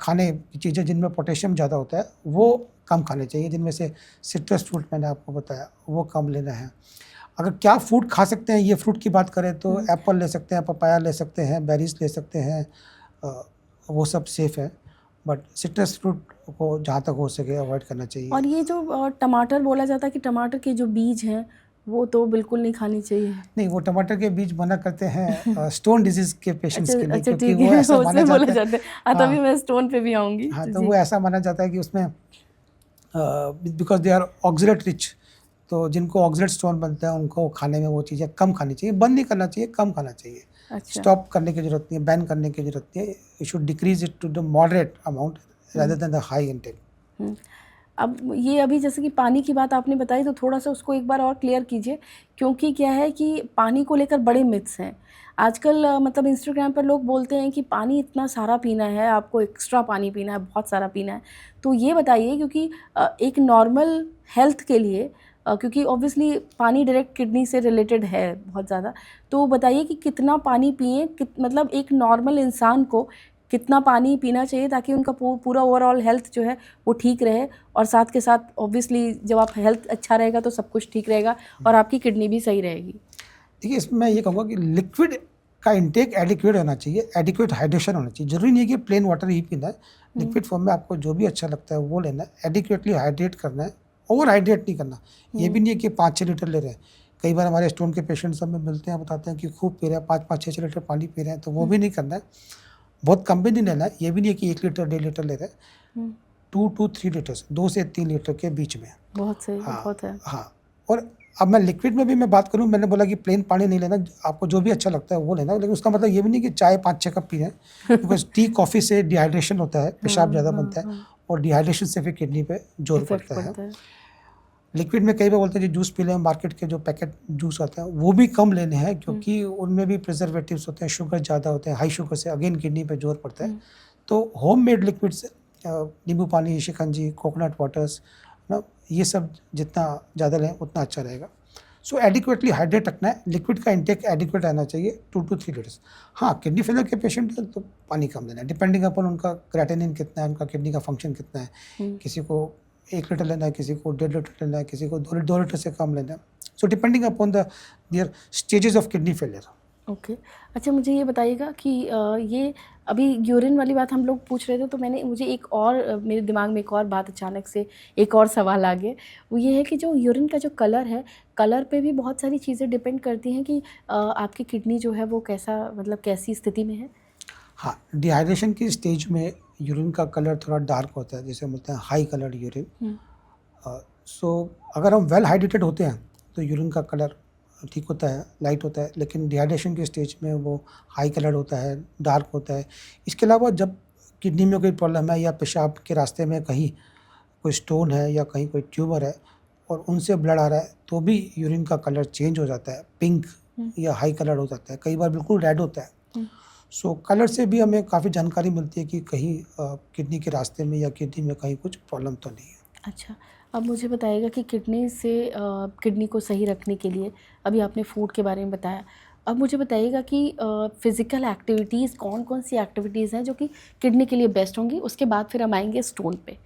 खाने की चीज़ें जिनमें पोटेशियम ज़्यादा होता है वो कम खाने चाहिए, जिनमें से सिट्रस फ्रूट मैंने आपको बताया वो कम लेना है। अगर क्या फ्रूट खा सकते हैं, ये फ्रूट की बात करें तो एप्पल ले सकते हैं, पपाया ले सकते हैं, बेरीज ले सकते हैं, अ, वो सब सेफ़ है। बट सिट्रस फ्रूट को जहाँ तक हो सके अवॉइड करना चाहिए। और ये जो टमाटर बोला जाता है कि टमाटर के जो बीज हैं, वो तो बिल्कुल नहीं खानी चाहिए। नहीं, वो टमाटर के बीज मना करते हैं स्टोन डिजीज़ के पेशेंट्स अच्छा, के लिए अच्छा क्योंकि ठीक वो है, ऐसा माना उसमें बोला जाता है। जाता है। हाँ, तभी हाँ, मैं स्टोन पे भी आऊँगी। हाँ, तो जी। वो ऐसा माना जाता है कि उसमें बिकॉज़ दे आर ऑक्ज़लेट रिच, तो जिनको ऑक्ज़लेट स्टोन बनता है उनको खाने में वो चीज़ें कम खानी चाहिए, बंद नहीं करना चाहिए, कम खाना चाहिए। अच्छा। स्टॉप करने की ज़रूरत नहीं है, बैन करने की ज़रूरत नहीं है। You should decrease it to the moderate amount rather than the high intake. हुँ। अब ये अभी जैसे कि पानी की बात आपने बताई तो थोड़ा-सा उसको एक बार और क्लियर कीजिए, क्योंकि क्या है कि पानी को लेकर बड़े मिथ्स हैं। आजकल मतलब इंस्टाग्राम पर लोग बोलते हैं कि पानी इतना सारा पीना है, आपको एक्स्ट्रा पानी पीना है, बहुत सारा पीना है। तो ये बताइए, क्योंकि एक नॉर्मल हेल्थ के लिए क्योंकि ऑब्वियसली पानी डायरेक्ट किडनी से रिलेटेड है बहुत ज़्यादा, तो बताइए कि कितना पानी पिएँ, मतलब एक नॉर्मल इंसान को कितना पानी पीना चाहिए ताकि उनका पूरा ओवरऑल हेल्थ जो है वो ठीक रहे, और साथ के साथ ऑब्वियसली जब आप हेल्थ अच्छा रहेगा तो सब कुछ ठीक रहेगा और आपकी किडनी भी सही रहेगी। देखिए, इसमें मैं ये कहूँगा कि लिक्विड का इंटेक एडिक्वेट होना चाहिए, एडिक्वेट हाइड्रेशन होना चाहिए। ज़रूरी नहीं है कि प्लेन वाटर ही पीना है, लिक्विड फॉर्म में आपको जो भी अच्छा लगता है वो लेना है, एडिक्वेटली हाइड्रेट करना है, ओवर हाइड्रेट नहीं करना। ये भी नहीं है कि 5-6 लीटर ले रहे हैं। कई बार हमारे स्टोन के पेशेंट्स हमें मिलते हैं, बताते हैं कि खूब पी रहे हैं, 5-5, 6-6 लीटर पानी पी रहे हैं, तो वो भी नहीं करना है। बहुत कम भी नहीं लेना है, ये भी नहीं है कि 1 लीटर, 1.5 लीटर ले रहे हैं, हुँ, 2 टू 3 लीटर्स, 2 से 3 लीटर के बीच में। बहुत सही, हाँ, बहुत है। हाँ। और अब मैं लिक्विड में भी मैं बात करूँ, मैंने बोला कि प्लेन पानी नहीं लेना, आपको जो भी अच्छा लगता है वो लेना, लेकिन उसका मतलब ये भी नहीं कि चाय 5-6 कप पी रहे हैं, बिकॉज़ टी, कॉफ़ी से डिहाइड्रेशन होता है, पेशाब हाँ, ज़्यादा हाँ, बनता है हाँ, और डिहाइड्रेशन से फिर किडनी पे ज़ोर इफ़ेक्ट पड़ता है। पड़ता है। लिक्विड में कई बार बोलते हैं जी जूस पी लें, मार्केट के जो पैकेट जूस आते हैं वो भी कम लेने हैं क्योंकि उनमें भी प्रिजर्वेटिव्स होते हैं, शुगर ज़्यादा होते हैं, हाई शुगर से अगेन किडनी पे ज़ोर पड़ता है। तो होममेड लिक्विड्स, नींबू पानी, शिकंजी, कोकोनट वाटर्स ना, ये सब जितना ज़्यादा लें उतना अच्छा रहेगा। सो एडिक्वेटली हाइड्रेट रखना है, लिक्विड का इंटेक एडिक्वेट रहना चाहिए, 2 टू 3 लीटर्स। हाँ, किडनी फेलियर के पेशेंट हैं तो पानी कम लेना है, डिपेंडिंग अपॉन उनका क्रेटिनिन कितना है, उनका किडनी का फंक्शन कितना है। हुँ। किसी को 1 लीटर लेना है, किसी को 1.5 लीटर लेना है, किसी को 2 लीटर से कम लेना है। So depending upon the their stages of kidney failure. Okay. अच्छा, मुझे ये बताइएगा कि ये अभी यूरिन वाली बात हम लोग पूछ रहे थे, तो मुझे एक और मेरे दिमाग में एक और बात अचानक से एक और सवाल आ गया। वो ये है कि जो यूरिन का जो कलर है, कलर पे भी बहुत सारी चीज़ें डिपेंड करती हैं कि आपकी किडनी जो है वो कैसा, मतलब कैसी स्थिति में है? हाँ, डिहाइड्रेशन की स्टेज में यूरिन का कलर थोड़ा डार्क होता है, जिसे बोलते हैं हाई कलर्ड यूरिन। हुँ, सो अगर हम वेल हाइड्रेटेड होते हैं तो यूरिन का कलर ठीक होता है, लाइट होता है, लेकिन डिहाइड्रेशन के स्टेज में वो हाई कलर होता है, डार्क होता है। इसके अलावा जब किडनी में कोई प्रॉब्लम है या पेशाब के रास्ते में कहीं कोई स्टोन है या कहीं कोई ट्यूमर है और उनसे ब्लड आ रहा है तो भी यूरिन का कलर चेंज हो जाता है, पिंक हुँ, या हाई कलर हो जाता है, कई बार बिल्कुल रेड होता है। हुँ। सो कलर से भी हमें काफ़ी जानकारी मिलती है कि कहीं किडनी के रास्ते में या किडनी में कहीं कुछ प्रॉब्लम तो नहीं है। अच्छा, अब मुझे बताइएगा कि किडनी को सही रखने के लिए अभी आपने फूड के बारे में बताया। अब मुझे बताइएगा कि फ़िज़िकल एक्टिविटीज़ कौन-कौन सी एक्टिविटीज़ हैं जो कि किडनी के लिए बेस्ट होंगी? उसके बाद फिर हम आएँगे स्टोन पे।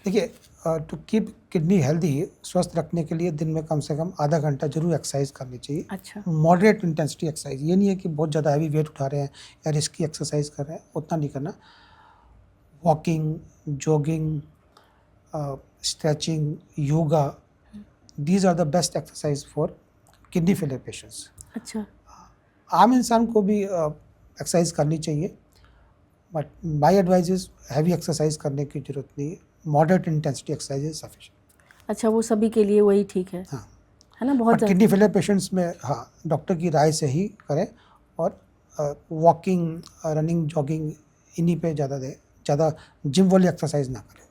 देखिए, टू कीप किडनी हेल्दी, स्वस्थ रखने के लिए दिन में कम से कम आधा घंटा जरूर एक्सरसाइज करनी चाहिए। अच्छा। मॉडरेट इंटेंसिटी एक्सरसाइज, ये नहीं है कि बहुत ज़्यादा हैवी वेट उठा रहे हैं या रिस्की एक्सरसाइज कर रहे हैं, उतना नहीं करना। Walking, jogging, stretching, yoga, these are the best exercise for kidney failure patients. अच्छा। आम इंसान को भी एक्सरसाइज करनी चाहिए, but my advice is heavy exercise करने की जरूरत नहीं है, moderate intensity exercise is sufficient. अच्छा, वो सभी के लिए वही ठीक है। हाँ, है ना, बहुत बट किडनी फेलियर पेशेंट्स में हाँ डॉक्टर की राय से ही करें, और वॉकिंग, रनिंग, जॉगिंग इन्हीं पे ज़्यादा दें, ज़्यादा जिम वाली एक्सरसाइज ना करें।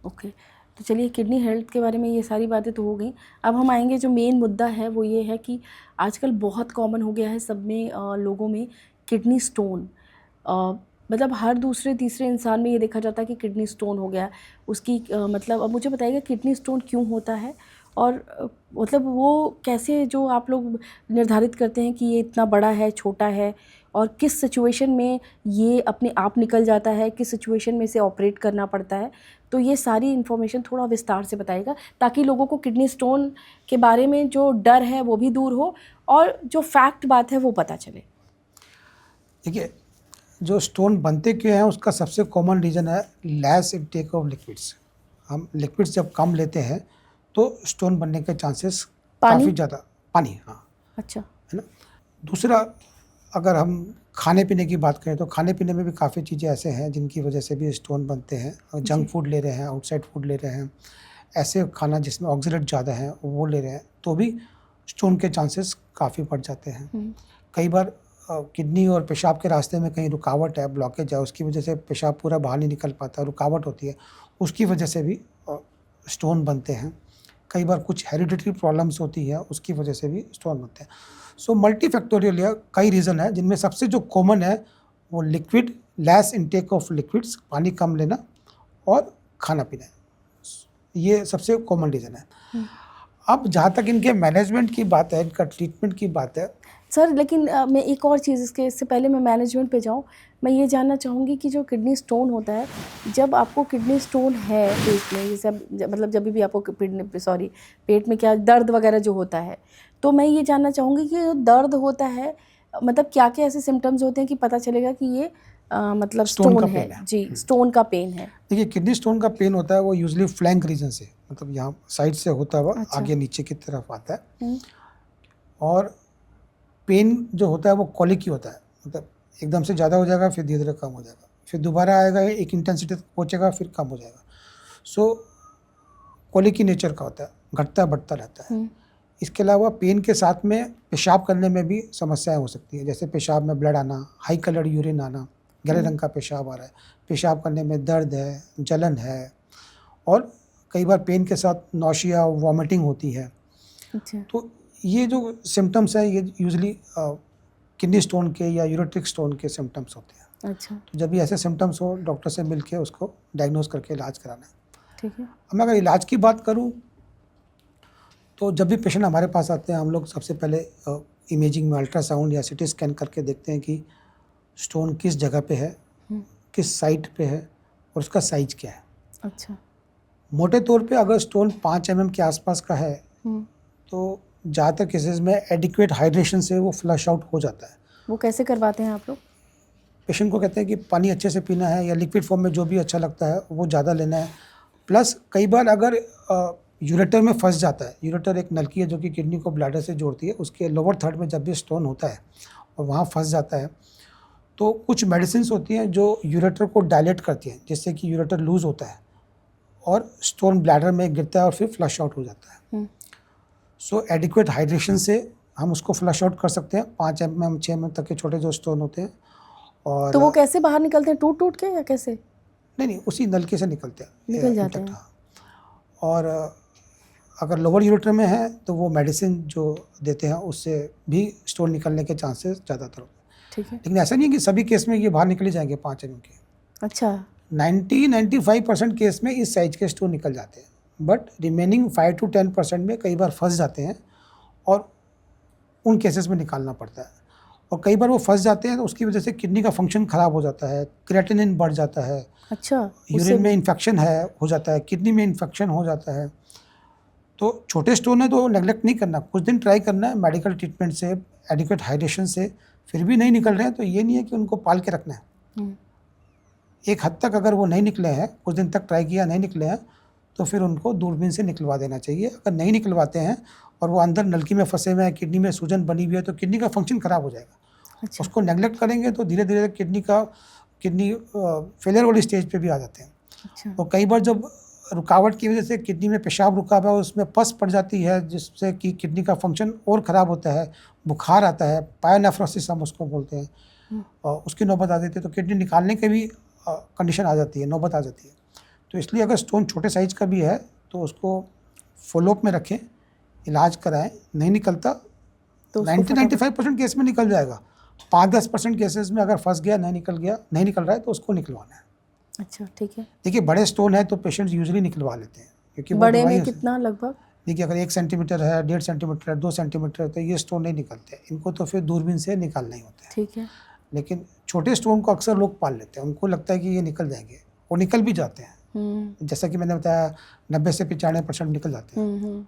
ओके, तो चलिए किडनी हेल्थ के बारे में ये सारी बातें तो हो गई। अब हम आएंगे, जो मेन मुद्दा है वो ये है कि आजकल बहुत कॉमन हो गया है सब में, लोगों में किडनी स्टोन। मतलब हर दूसरे तीसरे इंसान में ये देखा जाता है कि किडनी स्टोन हो गया है उसकी। मतलब अब मुझे बताइएगा किडनी स्टोन क्यों होता है, और मतलब वो कैसे, जो आप लोग निर्धारित करते हैं कि ये इतना बड़ा है, छोटा है, और किस सिचुएशन में ये अपने आप निकल जाता है, किस सिचुएशन में इसे ऑपरेट करना पड़ता है। तो ये सारी इन्फॉर्मेशन थोड़ा विस्तार से बताइएगा, ताकि लोगों को किडनी स्टोन के बारे में जो डर है वो भी दूर हो, और जो फैक्ट बात है वो पता चले। देखिए, जो स्टोन बनते क्यों हैं उसका सबसे कॉमन रीज़न है लेस इनटेक ऑफ लिक्विड्स। हम लिक्विड्स जब कम लेते हैं तो स्टोन बनने के चांसेस पानी? काफ़ी ज़्यादा, पानी, हाँ, अच्छा। है ना। दूसरा, अगर हम खाने पीने की बात करें तो खाने पीने में भी काफ़ी चीज़ें ऐसे हैं जिनकी वजह से भी स्टोन बनते हैं। जंक फूड ले रहे हैं, आउटसाइड फूड ले रहे हैं, ऐसे खाना जिसमें ऑक्सीडेंट ज़्यादा है वो ले रहे हैं, तो भी स्टोन के चांसेस काफ़ी बढ़ जाते हैं। कई बार किडनी और पेशाब के रास्ते में कहीं रुकावट है, ब्लॉकेज है, उसकी वजह से पेशाब पूरा बाहर नहीं निकल पाता, रुकावट होती है, उसकी वजह से भी स्टोन बनते हैं। कई बार कुछ हेरिडिटरी प्रॉब्लम्स होती है, उसकी वजह से भी स्टोन बनते हैं। सो मल्टी फैक्टोरियल या कई रीज़न है, जिनमें सबसे जो कॉमन है वो liquid, less intake of liquids, पानी कम लेना, और खाना पीना, ये सबसे कॉमन रीज़न है। अब जहाँ तक इनके मैनेजमेंट की बात है, इनका ट्रीटमेंट की बात है, सर, लेकिन मैं एक और चीज़, इससे पहले मैं मैनेजमेंट पे जाऊँ, मैं ये जानना चाहूँगी कि जो किडनी स्टोन होता है, जब आपको किडनी स्टोन है पेट में, जैसे मतलब जब भी आपको पेट में क्या दर्द वगैरह जो होता है, तो मैं ये जानना चाहूँगी कि जो दर्द होता है, मतलब क्या क्या ऐसे सिम्टम्स होते हैं कि पता चलेगा कि ये मतलब स्टोन का स्टोन है। पेन है। जी, स्टोन का पेन है। देखिए, किडनी स्टोन का पेन होता है वो यूजुअली फ्लैंक रीजन से, मतलब यहाँ साइड से होता हुआ अच्छा। आगे नीचे की तरफ आता है, और पेन जो होता है वो कॉलिक ही होता है, मतलब एकदम से ज़्यादा हो जाएगा, फिर धीरे धीरे कम हो जाएगा, फिर दोबारा आएगा, एक इंटेंसिटी तक पहुँचेगा, फिर कम हो जाएगा। सो कॉलिक की नेचर का होता है, घटता बढ़ता रहता है। इसके अलावा पेन के साथ में पेशाब करने में भी समस्याएं हो सकती हैं, जैसे पेशाब में ब्लड आना, हाई कलर्ड यूरिन आना, गहरे रंग का पेशाब आ रहा है, पेशाब करने में दर्द है, जलन है, और कई बार पेन के साथ नौशिया, वॉमिटिंग होती है। अच्छा। तो ये जो सिम्टम्स हैं ये यूजुअली किडनी स्टोन के या यूरेट्रिक स्टोन के सिम्टम्स होते हैं। अच्छा, तो जब भी ऐसे सिम्टम्स हो, डॉक्टर से मिल के उसको डायग्नोज करके इलाज कराना है। ठीक है। अब मैं अगर इलाज की बात करूं तो जब भी पेशेंट हमारे पास आते हैं, हम लोग सबसे पहले इमेजिंग में अल्ट्रासाउंड या सिटी स्कैन करके देखते हैं कि स्टोन किस जगह पे है, किस साइट पे है, और उसका साइज क्या है। अच्छा। मोटे तौर पे अगर स्टोन 5 mm के आसपास का है तो ज़्यादातर केसेस में एडिक्वेट हाइड्रेशन से वो फ्लश आउट हो जाता है। वो कैसे करवाते हैं आप लोग? पेशेंट को कहते हैं कि पानी अच्छे से पीना है, या लिक्विड फॉर्म में जो भी अच्छा लगता है वो ज़्यादा लेना है। प्लस कई बार अगर यूरेटर में फंस जाता है, यूरेटर एक नलकी है जो कि किडनी को ब्लैडर से जोड़ती है, उसके लोअर थर्ड में जब भी स्टोन होता है और वहाँ फंस जाता है, तो कुछ मेडिसिन होती हैं जो यूरेटर को डायलेट करती हैं, जिससे कि यूरेटर लूज़ होता है और स्टोन ब्लैडर में गिरता है और फिर फ्लश आउट हो जाता है। सो एडिक्वेट हाइड्रेशन से हम उसको फ्लश आउट कर सकते हैं, 5 mm 6 mm तक के छोटे जो स्टोन होते हैं। और तो वो कैसे बाहर निकलते हैं, टूट टूट के या कैसे? नहीं, उसी नलके से निकलते हैं, निकल जाते हैं। हाँ। और अगर लोअर यूरेटर में है तो वो मेडिसिन जो देते हैं उससे भी स्टोन निकलने के चांसेस ज़्यादातर होते हैं। ठीक है। लेकिन ऐसा नहीं है कि सभी केस में ये बाहर निकल ही जाएंगे 5 mm के। अच्छा। 90-95% केस में इस साइज के स्टोन निकल जाते हैं, बट रिमेनिंग 5 to 10% में कई बार फंस जाते हैं और उन केसेस में निकालना पड़ता है। और कई बार वो फंस जाते हैं तो उसकी वजह से किडनी का फंक्शन ख़राब हो जाता है, क्रिएटिनिन बढ़ जाता है, अच्छा, यूरिन में इन्फेक्शन हो जाता है, किडनी में इन्फेक्शन हो जाता है। तो छोटे स्टोन है तो नेगलेक्ट नहीं करना, कुछ दिन ट्राई करना है मेडिकल ट्रीटमेंट से, एडिक्वेट हाइड्रेशन से, फिर भी नहीं निकल रहे हैं तो ये नहीं है कि उनको पाल के रखना है। एक हद तक अगर वो नहीं निकले हैं, कुछ दिन तक ट्राई किया नहीं निकले हैं, तो फिर उनको दूरबीन से निकलवा देना चाहिए। अगर नहीं निकलवाते हैं और वो अंदर नलकी में फंसे हुए हैं, किडनी में सूजन बनी हुई है, तो किडनी का फंक्शन ख़राब हो जाएगा। अच्छा। उसको नेगलेक्ट करेंगे तो धीरे धीरे किडनी फेलियर वाली स्टेज पे भी आ जाते हैं। अच्छा। और कई बार जब किडनी स्टोन बनता है तो किडनी का फंक्शन ख़राब हो जाता है, उसको नेगलेक्ट करेंगे तो धीरे धीरे किडनी फेलियर वाली स्टेज पे भी आ जाते हैं। रुकावट की वजह से किडनी में पेशाब रुका हुआ है, उसमें पस पड़ जाती है, जिससे कि किडनी का फंक्शन और ख़राब होता है, बुखार आता है, पायोनेफ्रोसिस हम उसको बोलते हैं, और उसकी नौबत आ जाती है, तो किडनी निकालने की भी कंडीशन आ जाती है, नौबत आ जाती है। तो इसलिए अगर स्टोन छोटे साइज़ का भी है तो उसको फॉलोअप में रखें, इलाज कराएं, नहीं निकलता तो 90-95% केस में निकल जाएगा। 5-10% केसेस में अगर फंस गया, नहीं निकल रहा है, तो उसको निकलवाना है। अच्छा, ठीक है। देखिए बड़े स्टोन है तो पेशेंट्स यूजुअली निकलवा लेते हैं, क्योंकि वो बड़े दवाई में कितना लगभग? देखिए अगर 1 सेंटीमीटर है, 1.5 सेंटीमीटर है, 2 सेंटीमीटर है, तो ये स्टोन नहीं निकलते, इनको तो फिर दूरबीन से निकालना ही होता है। ठीक है। लेकिन छोटे स्टोन को अक्सर लोग पाल लेते हैं, उनको लगता है कि ये निकल जाएंगे, वो निकल भी जाते हैं। जैसा कि मैंने बताया 90 से 95% निकल जाते हैं।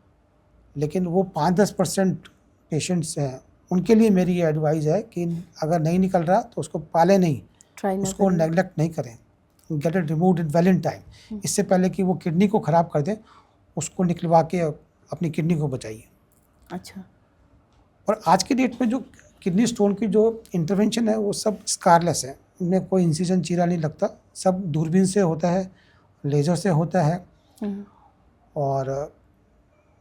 लेकिन वो 5-10% पेशेंट्स हैं, उनके लिए मेरी ये एडवाइस है कि अगर नहीं निकल रहा तो उसको पाले नहीं, ट्राई ना उसको करें। नेगलेक्ट नहीं करें, get it removed in well in time. इससे पहले कि वो किडनी को ख़राब कर दें, उसको निकलवा के अपनी किडनी को बचाइए। अच्छा। और आज की डेट में जो किडनी स्टोन की जो इंटरवेंशन है वो सब स्कारलेस है, उनमें कोई इंसिजन चीरा नहीं लगता, सब दूरबीन से होता है, लेज़र से होता है, और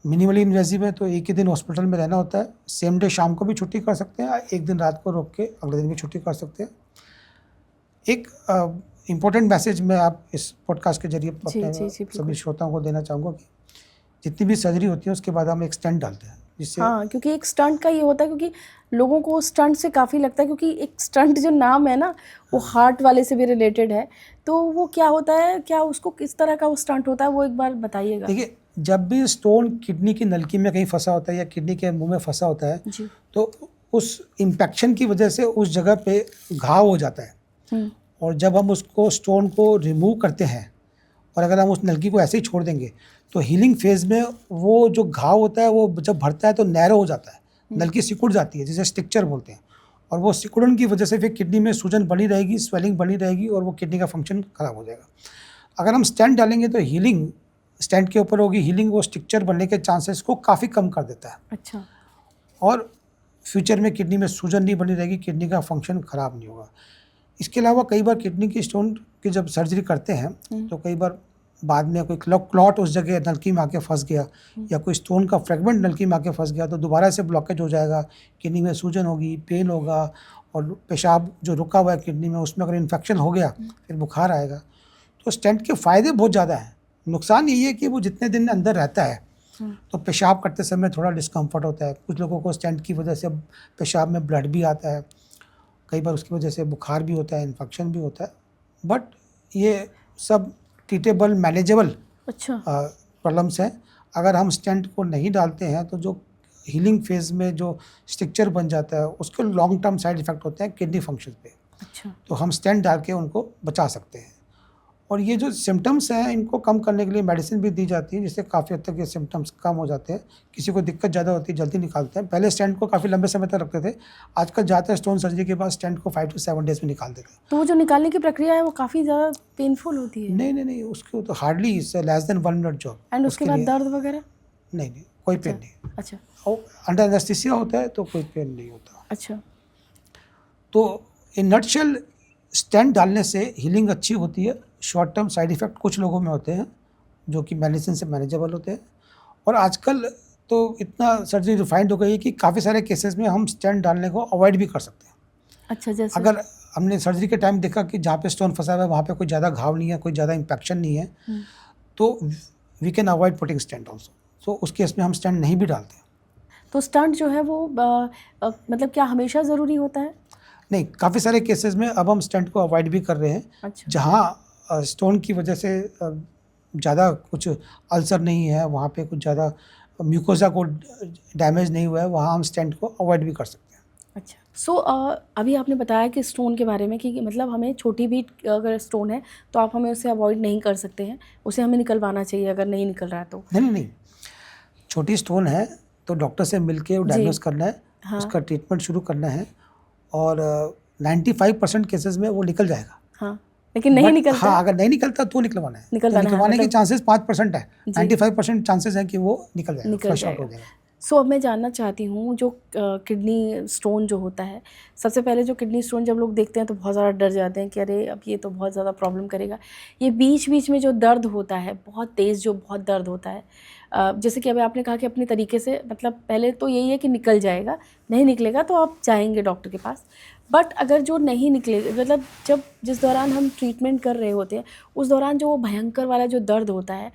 मिनिमली इन्वेजिव है, तो एक ही दिन हॉस्पिटल में रहना होता है। सेम डे शाम को भी छुट्टी कर सकते हैं, एक दिन रात को रोक के अगले दिन भी छुट्टी कर सकते हैं। एक इम्पोर्टेंट मैसेज मैं आप इस पॉडकास्ट के जरिए अपने सभी श्रोताओं को देना चाहूँगा कि जितनी भी सर्जरी होती है उसके बाद हम एक स्टेंट डालते हैं, जिससे हाँ, क्योंकि एक स्टंट का ये होता है, क्योंकि लोगों को स्टंट से काफ़ी लगता है, क्योंकि एक स्टंट जो नाम है ना वो हार्ट वाले से भी रिलेटेड है, तो वो क्या होता है, क्या उसको किस तरह का वो स्टंट होता है, वो एक बार बताइएगा। देखिए जब भी स्टोन किडनी की नलकी में कहीं फंसा होता है या किडनी के मुंह में फंसा होता है जी। तो उस इम्पैक्शन की वजह से उस जगह पे घाव हो जाता है, और जब हम उसको स्टोन को रिमूव करते हैं और अगर हम उस नलकी को ऐसे ही छोड़ देंगे तो हीलिंग फेज में वो जो घाव होता है वो जब भरता है तो नैरो हो जाता है, नलकी सिकुड़ जाती है, जिसे स्टिक्चर बोलते हैं, और वो सिकुड़न की वजह से फिर किडनी में सूजन बनी रहेगी, स्वेलिंग बनी रहेगी, और वो किडनी का फंक्शन खराब हो जाएगा। अगर हम स्टेंट डालेंगे तो हीलिंग स्टेंट के ऊपर होगी, हीलिंग वो स्टिक्चर बनने के चांसेस को काफ़ी कम कर देता है। अच्छा। और फ्यूचर में किडनी में सूजन नहीं बनी रहेगी, किडनी का फंक्शन ख़राब नहीं होगा। इसके अलावा कई बार किडनी की स्टोन की जब सर्जरी करते हैं तो कई बार बाद में कोई क्लॉट उस जगह नलकी में आके फंस गया या कोई स्टोन का फ्रेगमेंट नलकी में आके फंस गया तो दोबारा से ब्लॉकेज हो जाएगा, किडनी में सूजन होगी, पेन होगा, और पेशाब जो रुका हुआ है किडनी में उसमें अगर इन्फेक्शन हो गया फिर बुखार आएगा। तो स्टेंट के फ़ायदे बहुत ज़्यादा हैं, नुकसान यही है कि वो जितने दिन अंदर रहता है तो पेशाब करते समय थोड़ा डिस्कम्फर्ट होता है, कुछ लोगों को स्टेंट की वजह से पेशाब में ब्लड भी आता है, कई बार उसकी वजह से बुखार भी होता है, इन्फेक्शन भी होता है, बट ये सब ट्रीटेबल मैनेजेबल प्रॉब्लम्स हैं। अगर हम स्टेंट को नहीं डालते हैं तो जो हीलिंग फेज में जो स्ट्रक्चर बन जाता है उसके लॉन्ग टर्म साइड इफ़ेक्ट होते हैं किडनी फंक्शन पे। अच्छा। तो हम स्टेंट डाल के उनको बचा सकते हैं, और ये जो सिम्टम्स हैं इनको कम करने के लिए मेडिसिन भी दी जाती है, जिससे काफ़ी हद तक ये सिम्टम्स कम हो जाते हैं। किसी को दिक्कत ज़्यादा होती है जल्दी निकालते हैं, पहले स्टेंट को काफ़ी लंबे समय तक रखते थे, आजकल ज़्यादातर स्टोन सर्जरी के बाद स्टेंट को 5 to 7 डेज में निकाल देते हैं। तो वो जो निकालने की प्रक्रिया है वो काफ़ी ज़्यादा पेनफुल होती है? नहीं, उसको तो hardly less than 1 minute job. And उसके बाद दर्द वगैरह? नहीं, कोई पेन नहीं। अच्छा। और अंडर एनेस्थीसिया होता है तो कोई पेन नहीं होता। अच्छा। तो इन नटशेल स्टेंट डालने से हीलिंग अच्छी होती है, शॉर्ट टर्म साइड इफ़ेक्ट कुछ लोगों में होते हैं जो कि मेडिसिन से मैनेजेबल होते हैं, और आजकल तो इतना सर्जरी रिफाइंड हो गई है कि काफ़ी सारे केसेस में हम स्टेंट डालने को अवॉइड भी कर सकते हैं। अच्छा, जैसे अगर हमने सर्जरी के टाइम देखा कि जहाँ पे स्टोन फंसा हुआ है वहाँ पे कोई ज़्यादा घाव नहीं है, कोई ज़्यादा इन्फेक्शन नहीं है, तो we can avoid putting stent also. So उस केस में हम स्टेंट नहीं भी डालते। तो स्टंट जो है वो मतलब क्या हमेशा ज़रूरी होता है? नहीं, काफ़ी सारे केसेस में अब हम स्टेंट को अवॉइड भी कर रहे हैं। अच्छा। जहाँ स्टोन की वजह से ज़्यादा कुछ अल्सर नहीं है, वहाँ पे कुछ ज़्यादा म्यूकोसा को डैमेज नहीं हुआ है, वहाँ हम स्टेंट को अवॉइड भी कर सकते हैं। अच्छा। सो अभी आपने बताया कि स्टोन के बारे में कि मतलब हमें छोटी भी अगर स्टोन है तो आप हमें उसे अवॉइड नहीं कर सकते हैं, उसे हमें निकलवाना चाहिए अगर नहीं निकल रहा है तो। नहीं, छोटी स्टोन है तो डॉक्टर से मिल के डायग्नोस करना है। हाँ। उसका ट्रीटमेंट शुरू करना है, और 95% केसेस में वो निकल जाएगा। हाँ, लेकिन नहीं निकलता। हाँ, अगर नहीं निकलता तो निकलवाना है। निकलवाने के चांसेस 5% है, 95% चांसेस हैं कि वो निकल जाएगा, फ्लश आउट हो जाएगा। सो अब मैं जानना चाहती हूँ जो किडनी स्टोन जो होता है, सबसे पहले जो किडनी स्टोन जब लोग देखते हैं तो बहुत ज़्यादा डर जाते हैं कि अरे अब ये तो बहुत ज़्यादा प्रॉब्लम करेगा। ये बीच बीच में जो दर्द होता है बहुत तेज़, जो बहुत दर्द होता है, जैसे कि अभी आपने कहा कि अपने तरीके से, मतलब पहले तो यही है कि निकल जाएगा, नहीं निकलेगा तो आप जाएंगे डॉक्टर के पास। बट अगर जो नहीं निकले, मतलब जब जिस दौरान हम ट्रीटमेंट कर रहे होते हैं उस दौरान जो वो भयंकर वाला जो दर्द होता है,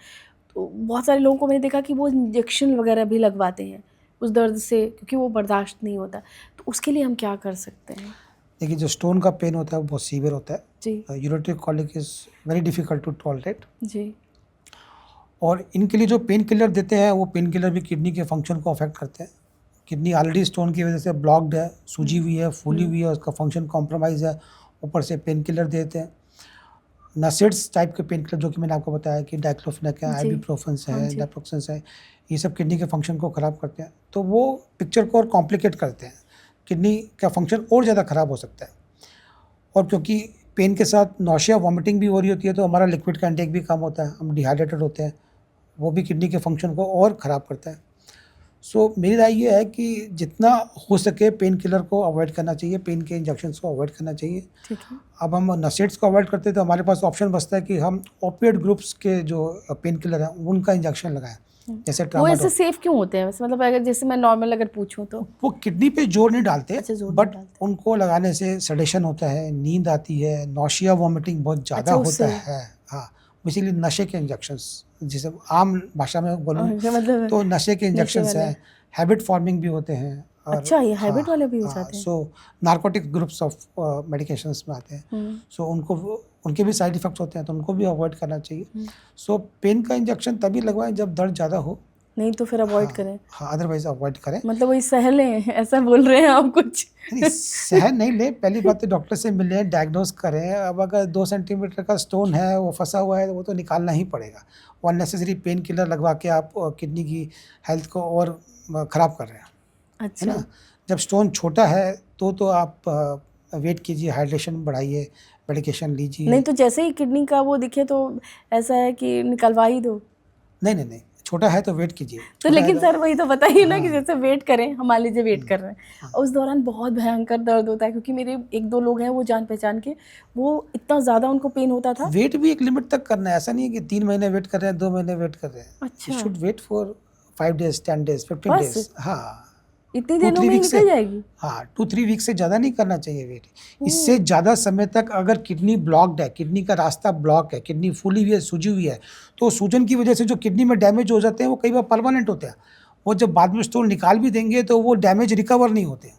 तो बहुत सारे लोगों को मैंने देखा कि वो इंजेक्शन वगैरह भी लगवाते हैं उस दर्द से, क्योंकि वो बर्दाश्त नहीं होता। तो उसके लिए हम क्या कर सकते हैं? देखिए, जो स्टोन का पेन होता है वो बहुत सीवियर होता है। जी ureteric colic is very difficult to tolerate, जी। और इनके लिए जो पेन किलर देते हैं वो पेन किलर भी किडनी के फंक्शन को अफेक्ट करते हैं। किडनी ऑलरेडी स्टोन की वजह से ब्लॉक्ड है, सूजी हुई है, फूली हुई है, उसका फंक्शन कॉम्प्रोमाइज़ है, ऊपर से पेन किलर देते हैं। नसेड्स टाइप के पेन किलर जो कि मैंने आपको बताया कि डाइक्लोफेनेक है, जी। आइबुप्रोफेन हाँ है, जी। नाप्रोक्सन है, ये सब किडनी के फंक्शन को ख़राब करते हैं। तो वो पिक्चर को और कॉम्प्लिकेट करते हैं, किडनी का फंक्शन और ज़्यादा ख़राब हो सकता है। और क्योंकि पेन के साथ नौशिया वॉमिटिंग भी हो रही होती है तो हमारा लिक्विड का इंटेक भी कम होता है, हम डिहाइड्रेटेड होते हैं, वो भी किडनी के फंक्शन को और ख़राब करता है। सो मेरी राय ये है कि जितना हो सके पेन किलर को अवॉइड करना चाहिए, पेन के इंजेक्शंस को अवॉइड करना चाहिए। ठीक है। अब हम नसेड्स को अवॉइड करते हैं तो हमारे पास ऑप्शन बचता है कि हम ओपिएट ग्रुप्स के जो पेन किलर हैं उनका इंजेक्शन लगाएं, जैसे वो ऐसे ट्रामाडोल। सेफ क्यों होते हैं वैसे, मतलब अगर जैसे मैं नॉर्मल अगर पूछूं तो? वो किडनी पे जोर नहीं डालते, अच्छा, जोर नहीं बट डालते। उनको लगाने से सडेशन होता है, नींद आती है, नौशिया वॉमिटिंग बहुत ज़्यादा अच्छा, होता उससे? है। हाँ, इसीलिए नशे के इंजेक्शंस, जिसे आम भाषा में बोलूँ अच्छा, मतलब तो नशे के नशे इंजेक्शंस वाले। हैं, हैबिट फॉर्मिंग भी होते हैं। और अच्छा, ये हाँ, हैबिट वाले भी हो हाँ, जाते हैं? सो नार्कोटिक ग्रुप्स ऑफ मेडिकेशंस में आते हैं। सो उनके भी साइड इफ़ेक्ट्स होते हैं तो उनको भी अवॉइड करना चाहिए। सो पेन का इंजेक्शन तभी लगवाएं जब दर्द ज़्यादा हो। नहीं तो फिर अवॉइड हाँ, करें? हाँ, अदरवाइज़ अवॉइड करें। मतलब वही सह लें, ऐसा बोल रहे हैं आप कुछ? नहीं, सहन नहीं लें, पहली बात तो डॉक्टर से मिलें, डायग्नोज़ करें। अब अगर 2 सेंटीमीटर का स्टोन है, वो फँसा हुआ है, तो वो तो निकालना ही पड़ेगा। वो अननेसेसरी पेन किलर लगवा के आप किडनी की हेल्थ को और ख़राब कर रहे हैं, है अच्छा। ना? जब स्टोन छोटा है, तो आप वेट कीजिए, हाइड्रेशन बढ़ाइए, मेडिकेशन लीजिए। नहीं तो जैसे ही किडनी का वो दिखे तो ऐसा है कि निकलवा ही दो? नहीं, छोटा है तो वेट कीजिए, तो छोटा है लेकिन तो सर वही तो बताइए ना कि हाँ, जैसे वेट करें, हम मान लीजिए वेट कर रहे हैं, हाँ। उस दौरान बहुत भयंकर दर्द होता है, क्योंकि मेरे 1-2 लोग हैं वो जान पहचान के, वो इतना ज़्यादा उनको पेन होता था। वेट भी एक लिमिट तक करना है, ऐसा नहीं है कि 3 महीने वेट कर रहे हैं, 2 महीने वेट कर रहे हैं। यू अच्छा, should wait for 5 days, 10 days, 15 बस डेज़। हाँ, इतनी 2 दिनों 3 में ही वीक से, निकल जाएगी? हाँ, 2-3 वीक से ज़्यादा नहीं करना चाहिए वेट। ओह! इससे ज़्यादा समय तक अगर किडनी ब्लॉक्ड है, किडनी का रास्ता ब्लॉक है, किडनी फूली हुई है, सूजी हुई है, तो सूजन की वजह से जो किडनी में डैमेज हो जाते हैं, वो कई बार परमानेंट होते हैं। वो जब बाद में स्टोन निकाल भी देंगे, तो वो डैमेज रिकवर नहीं होते।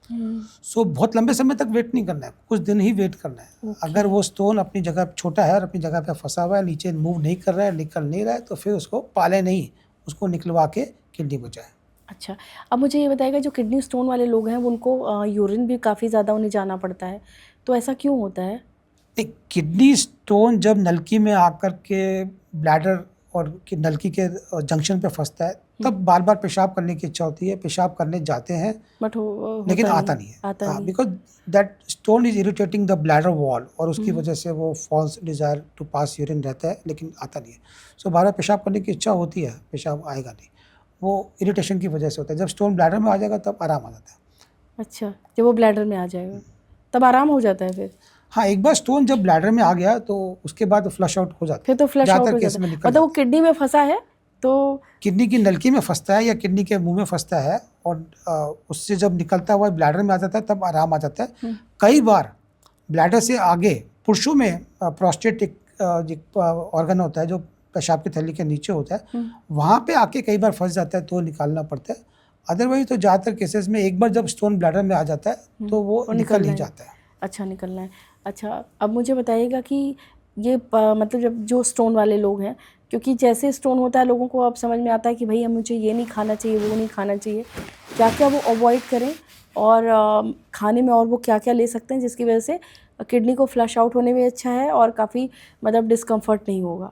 हुँ, सो बहुत लंबे समय तक वेट नहीं करना है, कुछ दिन ही वेट करना है। ओके। अगर वो स्टोन अपनी जगह छोटा है और अपनी जगह पे फँसा हुआ है, नीचे मूव नहीं कर रहा है, निकल नहीं रहा है, तो फिर उसको पालें नहीं, उसको निकलवा के किडनी बचाएँ। अच्छा, अब मुझे ये बताइएगा, जो किडनी स्टोन वाले लोग हैं, वो उनको यूरिन भी काफ़ी ज़्यादा उन्हें जाना पड़ता है, तो ऐसा क्यों होता है? एक किडनी स्टोन जब नलकी में आकर के ब्लैडर और कि नलकी के जंक्शन पे फँसता है, तब बार-बार पेशाब करने की इच्छा होती है, पेशाब करने जाते हैं, बट लेकिन होता आता नहीं, नहीं है। आता हाँ, नहीं। Because that stone is irritating the bladder wall, और उसकी वजह से वो false desire to pass urine रहता है, लेकिन आता नहीं है। सो बार-बार पेशाब करने की इच्छा होती है, पेशाब आएगा नहीं। वो इरिटेशन की वजह से होता है। जब स्टोन ब्लैडर में आ जाएगा तब आराम आ जाता है। अच्छा, जब वो ब्लैडर में आ जाएगा, तब आराम हो जाता है फिर? हाँ, एक बार स्टोन जब ब्लैडर में आ गया तो उसके बाद फ्लश आउट हो जाता फिर है। तो फ्लश आउट ज़्यादातर हो केस जाता में है, निकल मतलब वो जाता है। किडनी में फँसा है, तो किडनी की नलकी में फँसता है या किडनी के मुँह में फँसता है, और उससे जब निकलता हुआ ब्लैडर में आ जाता है तब आराम आ जाता है। कई बार ब्लैडर से आगे पुरुषों में प्रोस्टेट एक ऑर्गन होता है जो पेशाब की थैली के नीचे होता है, वहाँ पे आके कई बार फँस जाता है तो निकालना पड़ता है। अदरवाइज़ तो ज़्यादातर केसेस में एक बार जब स्टोन ब्लैडर में आ जाता है तो वो निकल निकलना ही है। जाता है। अच्छा, निकलना है। अच्छा, अब मुझे बताइएगा कि ये मतलब जब जो स्टोन वाले लोग हैं, क्योंकि जैसे स्टोन होता है लोगों को अब समझ में आता है कि भई अब मुझे ये नहीं खाना चाहिए, वो नहीं खाना चाहिए। क्या-क्या वो अवॉइड करें, और खाने में और वो क्या-क्या ले सकते हैं जिसकी वजह से किडनी को फ्लश आउट होने में अच्छा है और काफ़ी मतलब डिस्कम्फर्ट नहीं होगा?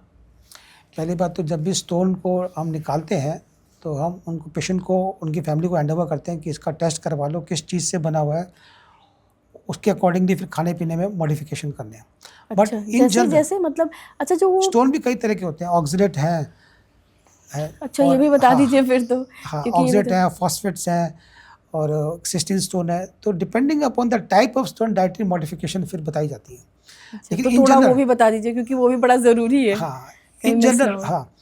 पहली बात तो जब भी स्टोन को हम निकालते हैं तो हम उनको पेशेंट को उनकी फैमिली को हैंडओवर करते हैं कि इसका टेस्ट करवा लो, किस चीज़ से बना हुआ है, उसके अकॉर्डिंगली फिर खाने पीने में मॉडिफिकेशन करने हैं। बट अच्छा, इन जैसे जनरल जैसे मतलब अच्छा, जो वो स्टोन भी कई तरह के होते हैं, ऑक्सीडेट हैं, है। अच्छा, ये और भी बता हाँ, दीजिए फिर तो, हाँ, क्योंकि ये भी ऑक्जेट तो है, फॉस्फेट्स हैं और सिस्टीन स्टोन है। तो depending upon the type of stone dietary modification फिर बताई जाती है। अच्छा, लेकिन तो इन थोड़ा वो जनरल, भी बता दीजिए क्योंकि वो भी बड़ा ज़रूरी है, हाँ, कहीं इन मिस ना जनरल, हो। हाँ,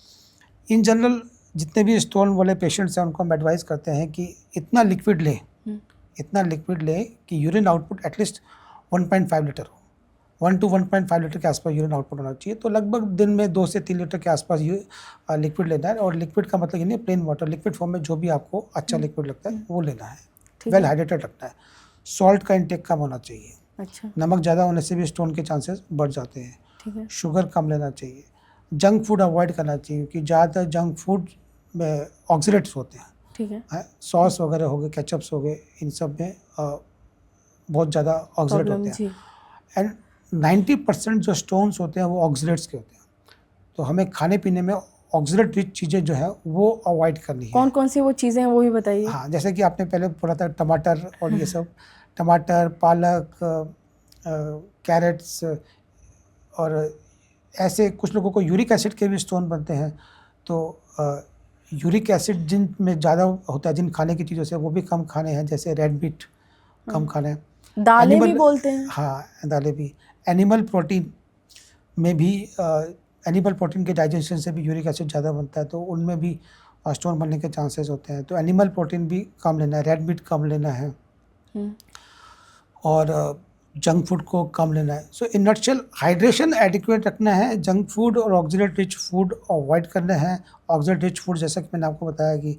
इन जनरल जितने भी स्टोन वाले पेशेंट्स हैं उनको हम एडवाइस करते हैं कि इतना लिक्विड लें, हुँ, इतना लिक्विड लें कि यूरिन आउटपुट एटलीस्ट 1.5 लीटर हो। 1 to 1.5 लीटर के आसपास यूरिन आउटपुट होना चाहिए। तो लगभग दिन में 2 से 3 लीटर के आसपास लिक्विड लेना है। और लिक्विड का मतलब ये नहीं प्लेन वाटर, लिक्विड फॉर्म में जो भी आपको अच्छा हुँ, लिक्विड लगता है हुँ, वो लेना है। ठीक वेल है। हाइड्रेटेड रखना है। सॉल्ट का इंटेक कम होना चाहिए। अच्छा, नमक ज़्यादा होने से भी स्टोन के चांसेस बढ़ जाते हैं। ठीक है, शुगर कम लेना चाहिए। जंक फूड अवॉइड करना चाहिए क्योंकि ज़्यादातर जंक फूड में ऑक्सीडेंट्स होते हैं। ठीक है। सॉस वगैरह हो गए, केचप्स हो गए, इन सब में बहुत ज़्यादा ऑक्सीडेंट प्रॉब्लम होते हैं। जी। एंड 90% जो स्टोन्स होते हैं वो ऑक्सीडेंट्स के होते हैं। तो हमें खाने पीने में ऑक्सीडेंट रिच चीज़ें जो है वो अवॉइड करनी है। कौन-कौन सी वो चीज़ें हैं वो भी बताइए? हाँ, जैसे कि आपने पहले बोला था टमाटर और ये सब, टमाटर, पालक, कैरेट्स, और ऐसे कुछ लोगों को यूरिक एसिड के भी स्टोन बनते हैं। तो यूरिक एसिड जिन में ज़्यादा होता है, जिन खाने की चीज़ों से, वो भी कम खाने हैं, जैसे रेड मीट कम हाँ, खाना है। दालें भी एनिमल, बोलते हैं। हाँ, दालें भी। एनिमल प्रोटीन में भी एनिमल प्रोटीन के डाइजेशन से भी यूरिक एसिड ज़्यादा बनता है, तो उनमें भी स्टोन बनने के चांसेस होते हैं। तो एनिमल प्रोटीन भी कम लेना है, रेड मीट कम लेना है हुँ, और जंक फूड को कम लेना है। सो इन नटशेल हाइड्रेशन एडिक्वेट रखना है, जंक फूड और ऑक्सीडेंट रिच फूड अवॉइड करना है। ऑक्सीडेंट रिच फूड जैसा कि मैंने आपको बताया कि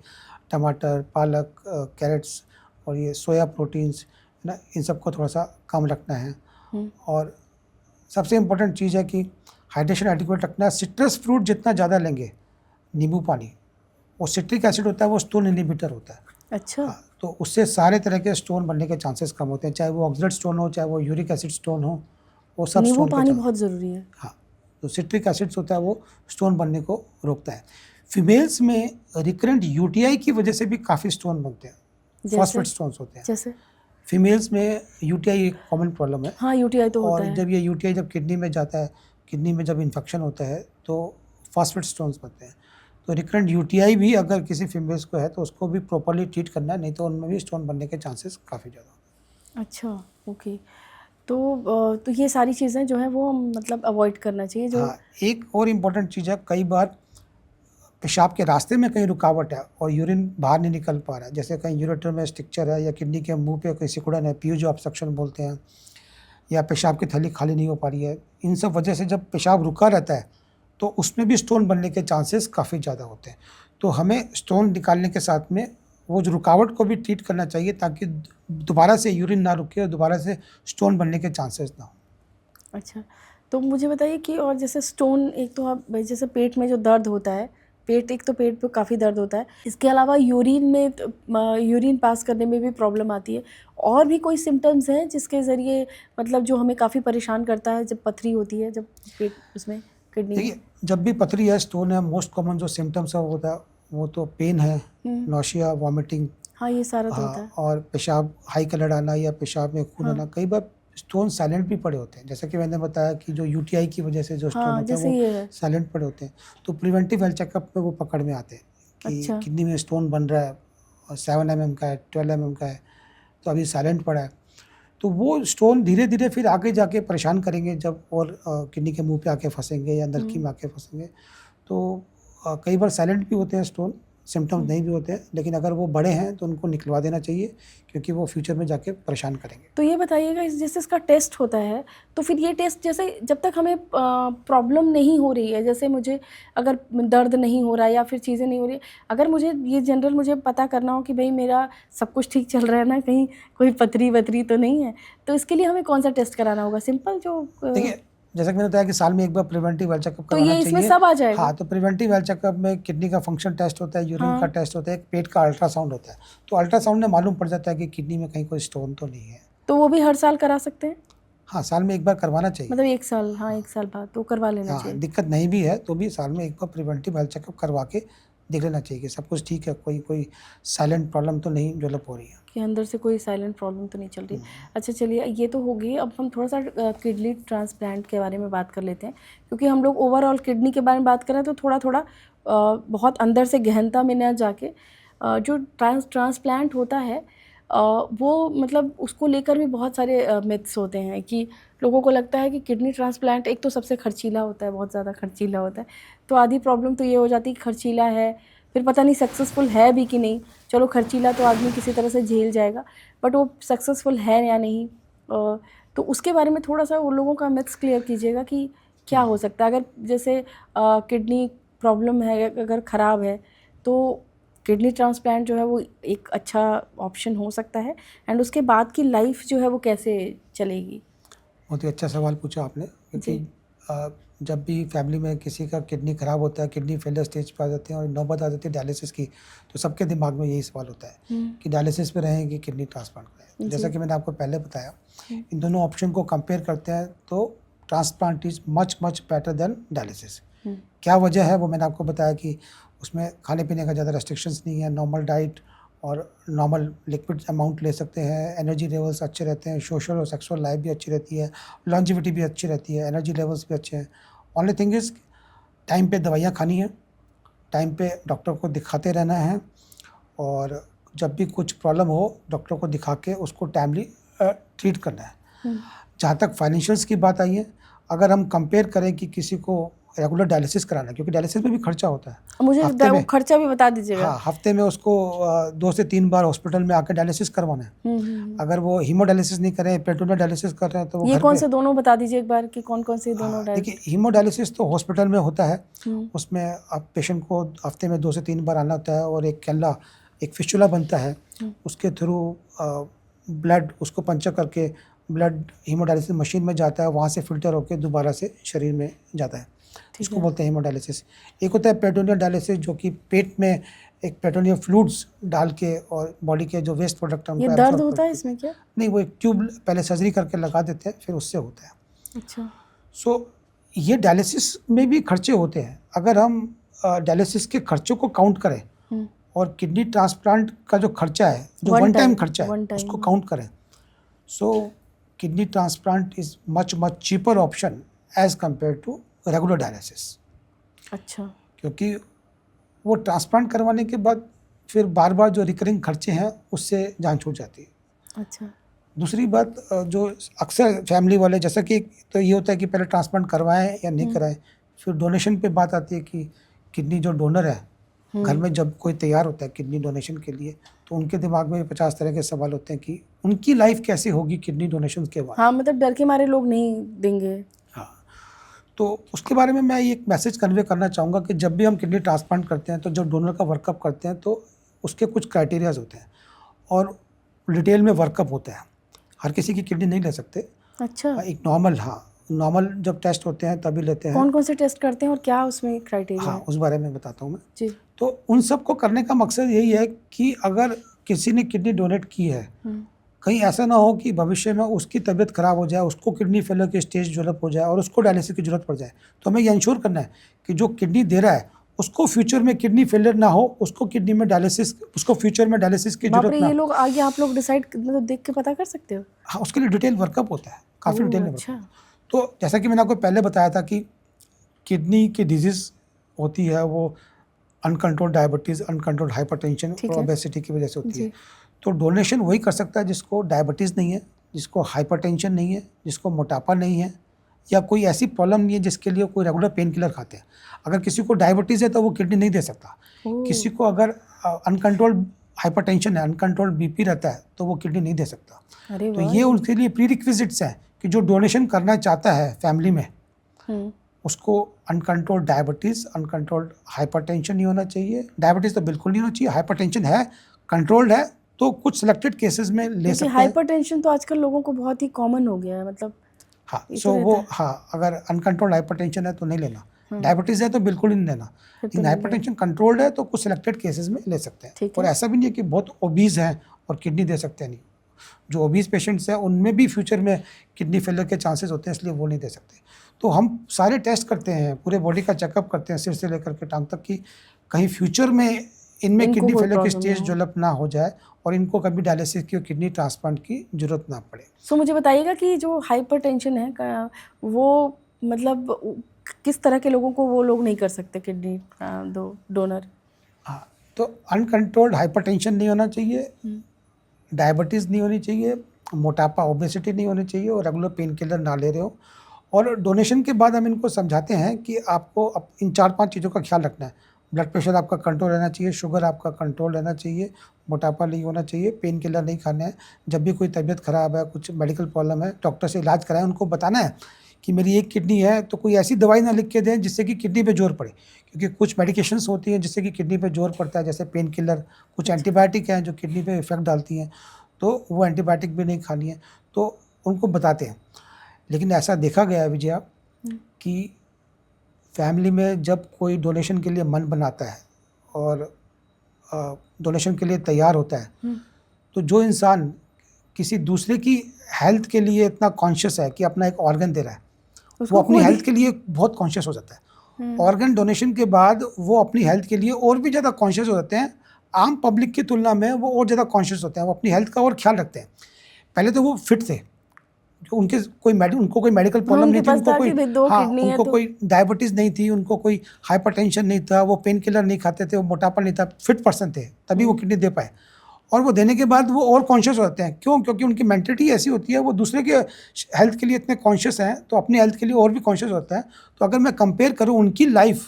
टमाटर, पालक, कैरेट्स और ये सोया प्रोटीन्स है ना, इन सबको थोड़ा सा कम रखना है। हुँ, और सबसे इम्पोर्टेंट चीज़ है कि हाइड्रेशन एडिक्वेट रखना है। सिट्रस फ्रूट जितना ज़्यादा लेंगे, नींबू पानी, वो सिट्रिक एसिड होता है, वो स्टोन इनहिबिटर होता है। अच्छा, हाँ, तो उससे सारे तरह के स्टोन बनने के चांसेस कम होते हैं, चाहे वो ऑक्सीडेंट स्टोन हो, चाहे वो यूरिक एसिड स्टोन हो, वो सब नींबू स्टोन के पानी चांस। बहुत ज़रूरी है। हाँ, तो सिट्रिक एसिड्स होता है वो स्टोन बनने को रोकता है। फीमेल्स में रिकरेंट यूटीआई की वजह से भी काफ़ी स्टोन बनते हैं, जैसे? फॉस्फेट स्टोन्स होते हैं। जैसे? फीमेल्स में यूटीआई एक कॉमन प्रॉब्लम है। हाँ, यूटीआई तो होता और है। जब ये यूटीआई जब किडनी में जाता है, किडनी में जब इन्फेक्शन होता है तो फॉस्फेट स्टोन्स बनते हैं। तो रिकरेंट यूटीआई भी अगर किसी फीमेल्स को है तो उसको भी प्रॉपर्ली ट्रीट करना है, नहीं तो उनमें भी स्टोन बनने के चांसेस काफ़ी ज़्यादा होते अच्छा, ओके। तो ये सारी चीज़ें जो हैं वो मतलब अवॉइड करना चाहिए हैं। जो हाँ, एक और इम्पोर्टेंट चीज़ है, कई बार पेशाब के रास्ते में कहीं रुकावट है और यूरिन बाहर नहीं निकल पा रहा है, जैसे कहीं यूरेटर में स्ट्रक्चर है या किडनी के मुंह पे कोई सिकुड़न है, पीयूज ऑब्स्ट्रक्शन बोलते हैं, या पेशाब की थैली खाली नहीं हो पा रही है। इन सब वजह से जब पेशाब रुका रहता है तो उसमें भी स्टोन बनने के चांसेस काफ़ी ज़्यादा होते हैं। तो हमें स्टोन निकालने के साथ में वो जो रुकावट को भी ट्रीट करना चाहिए, ताकि दोबारा से यूरिन ना रुके और दोबारा से स्टोन बनने के चांसेस ना हो। अच्छा, तो मुझे बताइए कि और जैसे स्टोन एक तो आप जैसे पेट में जो दर्द होता है, एक तो पेट पे काफ़ी दर्द होता है, इसके अलावा यूरिन में यूरिन पास करने में भी प्रॉब्लम आती है। और भी कोई सिम्पटम्स हैं जिसके ज़रिए मतलब जो हमें काफ़ी परेशान करता है जब पथरी होती है, जब पेट उसमें किडनी में? देखिए, जब भी पथरी है, स्टोन है, मोस्ट कॉमन जो सिम्टम्स है वो होता है, वो तो पेन है, हुँ, नौशिया, वॉमिटिंग, हाँ, ये सारा तो होता हाँ, है। और पेशाब हाई कलर आना या पेशाब में खून हाँ, आना। कई बार स्टोन साइलेंट भी पड़े होते हैं, जैसा कि मैंने बताया कि जो यूटीआई की वजह से जो स्टोन हाँ, होते हैं जैसे वो ये है। साइलेंट पड़े होते हैं। तो प्रिवेंटिव हेल्थ चेकअप में वो पकड़ में आते हैं कि अच्छा, किडनी में स्टोन बन रहा है और 7 mm का है, 12 mm का है, तो अभी साइलेंट पड़ा है। तो वो स्टोन धीरे धीरे फिर आगे जाके परेशान करेंगे, जब और किडनी के मुंह पे आके फंसेंगे या नलकी हुँ, में आके फंसेंगे। तो कई बार साइलेंट भी होते हैं स्टोन, सिम्टम्स हुँ। नहीं भी होते हैं, लेकिन अगर वो बड़े हैं तो उनको निकलवा देना चाहिए, क्योंकि वो फ्यूचर में जाके परेशान करेंगे। तो ये बताइएगा जैसे इसका टेस्ट होता है, तो फिर ये टेस्ट जैसे जब तक हमें प्रॉब्लम नहीं हो रही है, जैसे मुझे अगर दर्द नहीं हो रहा है या फिर चीज़ें नहीं हो रही है, अगर मुझे ये जनरल मुझे पता करना हो कि भई मेरा सब कुछ ठीक चल रहा है ना, कहीं कोई पथरी-वथरी तो नहीं है, तो इसके लिए हमें कौन-सा टेस्ट कराना होगा? सिंपल जो देखिए, जैसा कि मैंने बताया कि साल में एक बार प्रिवेंटिव हेल्थ चेकअप तो करवाना ये इसमें चाहिए। सब आ जाएगा? हाँ, तो प्रिवेंटिव हेल्थ चेकअप में किडनी का फंक्शन टेस्ट होता है, यूरिन का हाँ, टेस्ट होता है, एक पेट का अल्ट्रासाउंड होता है। तो अल्ट्रासाउंड में मालूम पड़ जाता है कि किडनी में कहीं कोई स्टोन तो नहीं है। तो वो भी हर साल करा सकते हैं? हाँ, साल में एक बार करवाना चाहिए। मतलब 1 साल हाँ, 1 साल बाद तो करवा लेना हाँ, चाहिए। दिक्कत नहीं भी है तो भी साल में एक बार प्रिवेंटिव हेल्थ चेकअप करवा के देख लेना चाहिए कि सब कुछ ठीक है, कोई कोई साइलेंट प्रॉब्लम तो नहीं डेवलप हो रही है। कि अंदर से कोई साइलेंट प्रॉब्लम तो नहीं चल रही। हुँ। अच्छा चलिए ये तो हो गई, अब हम थोड़ा-सा किडनी ट्रांसप्लांट के बारे में बात कर लेते हैं, क्योंकि हम लोग ओवरऑल किडनी के बारे में बात कर रहे हैं तो थोड़ा-थोड़ा बहुत अंदर से गहनता में न जाके जो ट्रांसप्लांट होता है वो मतलब उसको लेकर भी बहुत सारे मिथ्स होते हैं कि लोगों को लगता है कि किडनी ट्रांसप्लांट एक तो सबसे खर्चीला होता है, बहुत ज़्यादा खर्चीला होता है। तो आधी प्रॉब्लम तो ये हो जाती है कि खर्चीला है, फिर पता नहीं सक्सेसफुल है भी कि नहीं। चलो खर्चीला तो आदमी किसी तरह से झेल जाएगा, बट वो सक्सेसफुल है या नहीं। तो उसके बारे में थोड़ा सा उन लोगों का मिथ्स क्लियर कीजिएगा कि क्या हो सकता है अगर जैसे किडनी प्रॉब्लम है, अगर ख़राब है तो किडनी ट्रांसप्लांट जो है वो एक अच्छा ऑप्शन हो सकता है, एंड उसके बाद की लाइफ जो है वो कैसे चलेगी। बहुत ही अच्छा सवाल पूछा आपने, क्योंकि जब भी फैमिली में किसी का किडनी ख़राब होता है, किडनी फेलियर स्टेज पर आ जाते हैं और नौबत आ जाती है डायलिसिस की, तो सबके दिमाग में यही सवाल होता है कि डायलिसिस पे रहें कि किडनी ट्रांसप्लांट करें। जैसा कि मैंने आपको पहले बताया, इन दोनों ऑप्शन को कंपेयर करते हैं तो transplant is much much better then dialysis. क्या वजह है वो मैंने आपको बताया कि उसमें खाने पीने का ज़्यादा रेस्ट्रिक्शंस नहीं है, नॉर्मल डाइट और नॉर्मल लिक्विड अमाउंट ले सकते हैं, एनर्जी लेवल्स अच्छे रहते हैं, सोशल और सेक्सुअल लाइफ भी अच्छी रहती है, लॉन्जिविटी भी अच्छी रहती है, एनर्जी लेवल्स भी अच्छे हैं। ओनली थिंग इज़ टाइम पे दवाइयाँ खानी है, टाइम पे डॉक्टर को दिखाते रहना है, और जब भी कुछ प्रॉब्लम हो डॉक्टर को दिखा के उसको टाइमली ट्रीट करना है। जहाँ तक फाइनेंशियल्स की बात आई है, अगर हम कंपेयर करें कि किसी को रेगुलर डायलिसिस कराना है, क्योंकि डायलिसिस में भी खर्चा होता है। मुझे हफ्ते वो में खर्चा भी बता दीजिएगा। हाँ, हफ्ते में उसको 2 से 3 बार हॉस्पिटल में आकर डायलिसिस करवाना है। अगर वो हीमोडायलिसिस नहीं कर रहे हैं, पेरिटोनियल डायलिसिस कर रहे हैं, तो वो ये घर कौन पे से दोनों बता दीजिए एक बार कि कौन कौन से दोनों देखिए, हीमोडायलिसिस तो हॉस्पिटल में होता है, उसमें आप पेशेंट को हफ्ते में 2 से 3 बार आना होता है, और एक कैला, एक फिस्टुला बनता है, उसके थ्रू ब्लड उसको पंचर करके ब्लड हीमोडायलिसिस मशीन में जाता है, वहाँ से फिल्टर होकर दोबारा से शरीर में जाता है, इसको बोलते हैं हीमोडायलिसिस। एक होता है पेरिटोनियल डायलिसिस, जो कि पेट में एक पेरिटोनियल फ्लूइड्स डाल के और बॉडी के जो वेस्ट प्रोडक्ट हैं ये उनको दर्द एब्जॉर्ब होता है करके। इसमें क्या? नहीं, वो एक ट्यूब पहले सर्जरी करके लगा देते हैं, फिर उससे होता है। अच्छा। सो ये डायलिसिस में भी खर्चे होते हैं। अगर हम डायलिसिस के खर्चों को काउंट करें और किडनी ट्रांसप्लांट का जो खर्चा है, जो वन टाइम खर्चा है, उसको काउंट करें, so kidney transplant is much much cheaper option as compare to regular dialysis. अच्छा। क्योंकि वो ट्रांसप्लांट करवाने के बाद फिर बार बार जो रिकरिंग खर्चे हैं उससे जान छूट जाती है। अच्छा। दूसरी बात, जो अक्सर फैमिली वाले, जैसा कि तो ये होता है कि पहले ट्रांसप्लांट करवाएं या नहीं कराएं, फिर डोनेशन पे बात आती है कि किडनी जो डोनर है घर में जब कोई तैयार होता है किडनी डोनेशन के लिए, तो उनके दिमाग में 50 तरह के सवाल होते हैं कि उनकी लाइफ कैसे होगी किडनी डोनेशन के बाद। हाँ, मतलब डर के मारे लोग नहीं देंगे। हाँ, तो उसके बारे में मैं एक मैसेज कन्वे करना चाहूँगा कि जब भी हम किडनी ट्रांसप्लांट करते हैं तो जब डोनर का वर्कअप करते हैं तो उसके कुछ क्राइटेरियाज होते हैं और डिटेल में वर्कअप होता है। हर किसी की किडनी नहीं ले सकते। अच्छा। एक नॉर्मल जब टेस्ट होते हैं तभी लेते हैं। कौन कौन से टेस्ट करते हैं और क्या उसमें क्राइटेरिया हाँ, है? उस बारे में बताता हूँ मैं जी। तो उन सब को करने का मकसद यही है कि अगर किसी ने किडनी डोनेट की है, कहीं ऐसा ना हो कि भविष्य में उसकी तबीयत खराब हो जाए, उसको किडनी फेलियर की स्टेज डेवलप हो जाए और उसको डायलिसिस की जरूरत पड़ जाए। तो हमें ये इंश्योर करना है कि जो किडनी दे रहा है उसको फ्यूचर में किडनी फेलियर ना हो, उसको किडनी में डायलिसिस, उसको फ्यूचर में डायलिसिस की जरूरत ना। ये लोग आगे आप लोग डिसाइड मतलब देख के पता कर सकते हो? हाँ, उसके लिए डिटेल वर्कअप होता है, काफ़ी डिटेल में। अच्छा। तो जैसा कि मैंने आपको पहले बताया था कि किडनी की डिजीज़ होती है वो अनकंट्रोल्ड डायबिटीज़, अनकंट्रोल्ड हाइपरटेंशन और ओबेसिटी की वजह से होती है। तो डोनेशन वही कर सकता है जिसको डायबिटीज़ नहीं है, जिसको हाइपरटेंशन नहीं है, जिसको मोटापा नहीं है, या कोई ऐसी प्रॉब्लम नहीं है जिसके लिए कोई रेगुलर पेन किलर खाते हैं। अगर किसी को डायबिटीज़ है तो वो किडनी नहीं दे सकता। किसी को अगर अनकंट्रोल्ड हाइपरटेंशन है, अनकंट्रोल्ड बीपी रहता है तो वो किडनी नहीं दे सकता। तो ये उनके लिए प्री रिक्विजिट्स हैं कि जो डोनेशन करना चाहता है फैमिली में, उसको अनकंट्रोल्ड डायबिटीज़, अनकंट्रोल्ड हाइपरटेंशन नहीं होना चाहिए। डायबिटीज़ तो बिल्कुल नहीं होना चाहिए। हाइपरटेंशन है, कंट्रोल्ड है तो कुछ सिलेक्टेड केसेस में ले सकते हैं। हाइपरटेंशन तो आजकल लोगों को बहुत ही कॉमन हो गया है, मतलब हाँ, सो वो अगर अनकंट्रोल्ड हाइपरटेंशन है तो नहीं लेना, डायबिटीज़ है तो बिल्कुल ही नहीं लेना। लेकिन हाइपरटेंशन कंट्रोल्ड है तो कुछ सिलेक्टेड केसेस में ले सकते हैं। और ऐसा भी नहीं है कि बहुत ओबीज हैं और किडनी दे सकते हैं, नहीं। जो ओबीज पेशेंट्स हैं उनमें भी फ्यूचर में किडनी फेलियर के चांसेस होते हैं, इसलिए वो नहीं दे सकते। तो हम सारे टेस्ट करते हैं, पूरे बॉडी का चेकअप करते हैं, सिर से लेकर के टांग तक, कि कहीं फ्यूचर में इनमें किडनी फेलियर की स्टेज डेवलप ना हो जाए और इनको कभी डायलिसिस की और किडनी ट्रांसप्लांट की ज़रूरत ना पड़े। सो मुझे बताइएगा कि जो हाइपरटेंशन है वो मतलब किस तरह के लोगों को वो लोग नहीं कर सकते किडनी डोनर? हाँ, तो अनकंट्रोल्ड हाइपरटेंशन नहीं होना चाहिए, डायबिटीज़ नहीं होनी चाहिए, मोटापा ओबेसिटी नहीं होनी चाहिए और रेगुलर पेन किलर ना ले रहे हो। और डोनेशन के बाद हम इनको समझाते हैं कि आपको इन 4-5 चीज़ों का ख्याल रखना है। ब्लड प्रेशर आपका कंट्रोल रहना चाहिए, शुगर आपका कंट्रोल रहना चाहिए, मोटापा नहीं होना चाहिए, पेन किलर नहीं खाने हैं। जब भी कोई तबीयत ख़राब है, कुछ मेडिकल प्रॉब्लम है, डॉक्टर से इलाज कराएं। उनको बताना है कि मेरी एक किडनी है, तो कोई ऐसी दवाई ना लिख के दें जिससे कि किडनी पे जोर पड़े, क्योंकि कुछ मेडिकेशंस होती हैं जिससे कि किडनी पे जोर पड़ता है, जैसे पेन किलर, कुछ एंटीबायोटिक हैं जो किडनी पे इफेक्ट डालती हैं, तो वो एंटीबायोटिक भी नहीं खानी है, तो उनको बताते हैं। लेकिन ऐसा देखा गया है विजया कि फैमिली में जब कोई डोनेशन के लिए मन बनाता है और डोनेशन के लिए तैयार होता है, तो जो इंसान किसी दूसरे की हेल्थ के लिए इतना कॉन्शियस है कि अपना एक ऑर्गन दे रहा है, वो अपनी हेल्थ के लिए बहुत कॉन्शियस हो जाता है। ऑर्गन डोनेशन के बाद वो अपनी हेल्थ के लिए और भी ज़्यादा कॉन्शियस हो जाते हैं। आम पब्लिक की तुलना में वो और ज़्यादा कॉन्शियस होते हैं, वो अपनी हेल्थ का और ख्याल रखते हैं। पहले तो वो फिट थे, उनको कोई मेडिकल प्रॉब्लम नहीं थी, उनको कोई डायबिटीज़ नहीं थी, उनको कोई हाइपरटेंशन नहीं था, वो पेन किलर नहीं खाते थे, वो मोटापा नहीं था, फिट पर्सन थे, तभी वो किडनी दे पाए। और वो देने के बाद वो और कॉन्शियस हो जाते हैं। क्यों? क्योंकि उनकी मेंटलिटी ऐसी होती है, वो दूसरे के हेल्थ के लिए इतने कॉन्शियस हैं, तो अपनी हेल्थ के लिए और भी कॉन्शियस होता है। तो अगर मैं कंपेयर करूँ उनकी life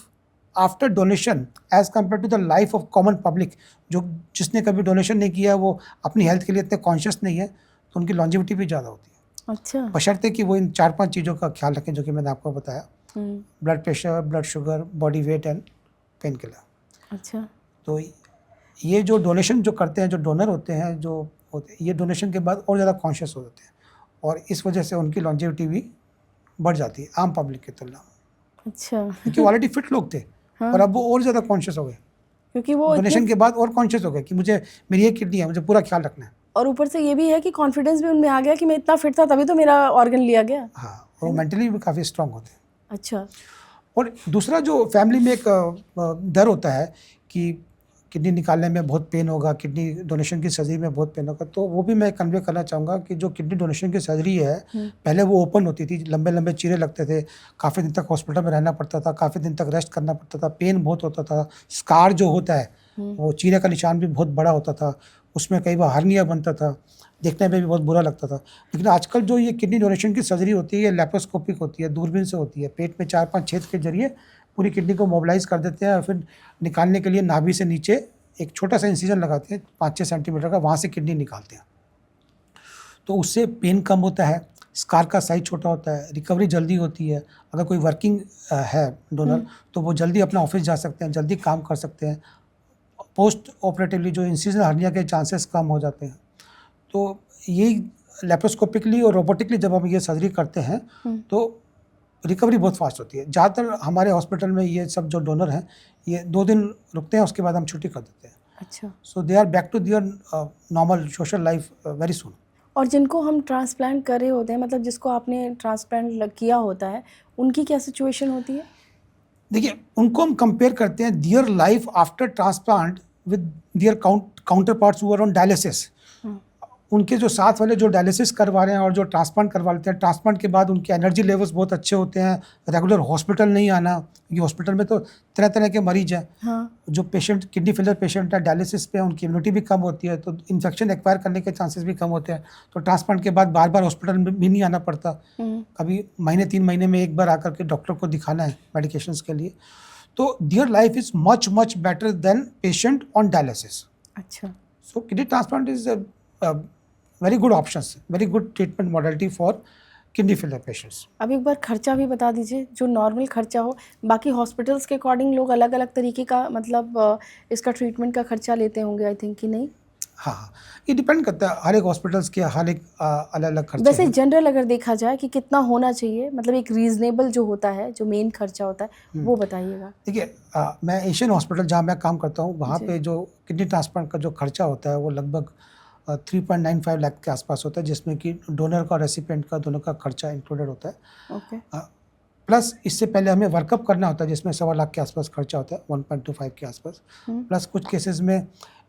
after donation as compare to the life of common public, जिसने कभी डोनेशन नहीं किया, वो अपनी हेल्थ के लिए इतने कॉन्शियस नहीं है, तो उनकी लॉन्जिविटी भी ज़्यादा होती है। अच्छा। बशर्ते कि वो इन 4-5 चीज़ों का ख्याल रखें जो कि मैंने आपको बताया, blood pressure, blood sugar, body weight and pain killer. अच्छा। तो ये जो डोनेशन जो करते हैं, जो डोनर होते हैं, जो होते हैं, ये डोनेशन के बाद और ज़्यादा कॉन्शियस हो जाते हैं और इस वजह से उनकी लॉन्जिविटी भी बढ़ जाती है आम पब्लिक की तुलना में। अच्छा। क्योंकि ऑलरेडी फिट लोग थे और अब वो और ज़्यादा कॉन्शियस हो गए, क्योंकि वो डोनेशन के बाद और कॉन्शियस हो गए कि मुझे मेरी एक किडनी है, मुझे पूरा ख्याल रखना है। और ऊपर से ये भी है कि कॉन्फिडेंस भी उनमें आ गया कि मैं इतना फिट था तभी तो मेरा ऑर्गन लिया गया। हाँ, और मेंटली भी काफ़ी स्ट्रांग होते हैं। अच्छा। और दूसरा जो फैमिली में एक डर होता है कि किडनी निकालने में बहुत पेन होगा, किडनी डोनेशन की सर्जरी में बहुत पेन होगा, तो वो भी मैं कन्वे करना चाहूँगा कि जो किडनी डोनेशन की सर्जरी है, पहले वो ओपन होती थी, लंबे लंबे चीरे लगते थे, काफ़ी दिन तक हॉस्पिटल में रहना पड़ता था, काफ़ी दिन तक रेस्ट करना पड़ता था, पेन बहुत होता था, स्कार जो होता है वो चीरे का निशान भी बहुत बड़ा होता था, उसमें कई बार हर्निया बनता था, देखने में भी बहुत बुरा लगता था। लेकिन आजकल जो ये किडनी डोनेशन की सर्जरी होती है, ये लैप्रोस्कोपिक होती है, दूरबीन से होती है, पेट में 4-5 छेद के जरिए पूरी किडनी को मोबिलाइज कर देते हैं और फिर निकालने के लिए नाभि से नीचे एक छोटा सा इंसिजन लगाते हैं 5-6 सेंटीमीटर का, वहाँ से किडनी निकालते हैं। तो उससे पेन कम होता है, स्कार का साइज छोटा होता है, रिकवरी जल्दी होती है। अगर कोई वर्किंग है डोनर तो वो जल्दी अपना ऑफिस जा सकते हैं, जल्दी काम कर सकते हैं। पोस्ट ऑपरेटिवली जो इंसिजन हर्निया के चांसेस कम हो जाते हैं। तो यही लेप्रोस्कोपिकली और रोबोटिकली जब हम ये सर्जरी करते हैं तो रिकवरी बहुत फास्ट होती है। ज़्यादातर हमारे हॉस्पिटल में ये सब जो डोनर हैं, ये 2 दिन रुकते हैं, उसके बाद हम छुट्टी कर देते हैं। अच्छा। So they are back to their normal social life very soon. और जिनको हम ट्रांसप्लांट कर रहे होते हैं, मतलब जिसको आपने ट्रांसप्लांट किया होता है, उनकी क्या सिचुएशन होती है? देखिए, उनको हम कंपेयर करते हैं their life after transplant with their counterparts who are on dialysis. उनके जो साथ वाले जो डायलिसिस करवा रहे हैं और जो ट्रांसप्लांट करवा लेते हैं, ट्रांसप्लांट के बाद उनके एनर्जी लेवल्स बहुत अच्छे होते हैं, रेगुलर हॉस्पिटल नहीं आना, क्योंकि हॉस्पिटल में तो तरह तरह के मरीज हैं। हाँ। जो पेशेंट किडनी फेलियर पेशेंट है, डायलिसिस पे, उनकी इम्यूनिटी भी कम होती है, तो इन्फेक्शन एक्वायर करने के चांसेस भी कम होते हैं। तो ट्रांसप्लांट के बाद बार बार हॉस्पिटल में भी नहीं आना पड़ता, कभी महीने 3 महीने में एक बार आकर के डॉक्टर को दिखाना है मेडिकेशंस के लिए। तो their life is much much better than patient on dialysis. अच्छा। So kidney transplant is very good options, very good treatment modality for kidney failure patients. अब एक बार खर्चा भी बता दीजिए, जो नॉर्मल खर्चा हो। बाकी हॉस्पिटल्स के अकॉर्डिंग लोग अलग अलग तरीके का मतलब इसका ट्रीटमेंट का खर्चा लेते होंगे, आई थिंक, कि नहीं? हाँ, ये डिपेंड करता है, हर एक हॉस्पिटल्स के हर एक अलग अलग खर्चे वैसे हैं। जनरल अगर देखा जाए कि कितना होना चाहिए, मतलब एक रीजनेबल जो होता है, जो मेन खर्चा होता है, वो बताइएगा। देखिए, मैं एशियन हॉस्पिटल जहाँ मैं काम करता हूँ, वहाँ पे जो किडनी ट्रांसप्लांट का जो खर्चा होता है वो लगभग 3.95 लाख के आसपास होता है, जिसमें कि डोनर का और रेसिपिएंट का दोनों का खर्चा इंक्लूडेड होता है। ओके। प्लस इससे पहले हमें वर्कअप करना होता है, जिसमें 1.25 लाख के आसपास खर्चा होता है, 1.25 के आसपास। प्लस कुछ केसेस में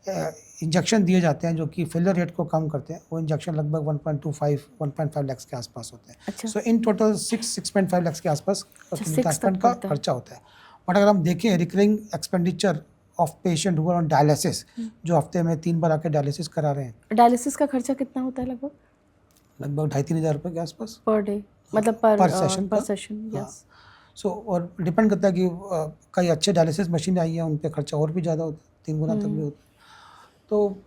इंजेक्शन दिए जाते हैं जो कि फेलियर रेट को कम करते हैं, वो इंजेक्शन लगभग 1.25 लाख के आसपास होते हैं। अच्छा। सो इन टोटल 6.5 लाख के आसपास किडनी 6 ट्रांसप्लांट तक का पड़ता है। खर्चा होता है। बट अगर हम देखें recurring expenditure of patient who are on dialysis, जो हफ्ते में 3 बार आके डायलिसिस करा रहे हैं, डायलिसिस का खर्चा कितना होता है लगभग लगभग 2,500-3,000 रुपये के आसपास पर डे, हाँ, मतलब पर सेशन पर का। सेशन? हाँ, यस। सो और डिपेंड करता है कि कई अच्छे डायलिसिस मशीन आई है, उन पे खर्चा और भी ज़्यादा होता है, 3 गुना तक भी होता है। तो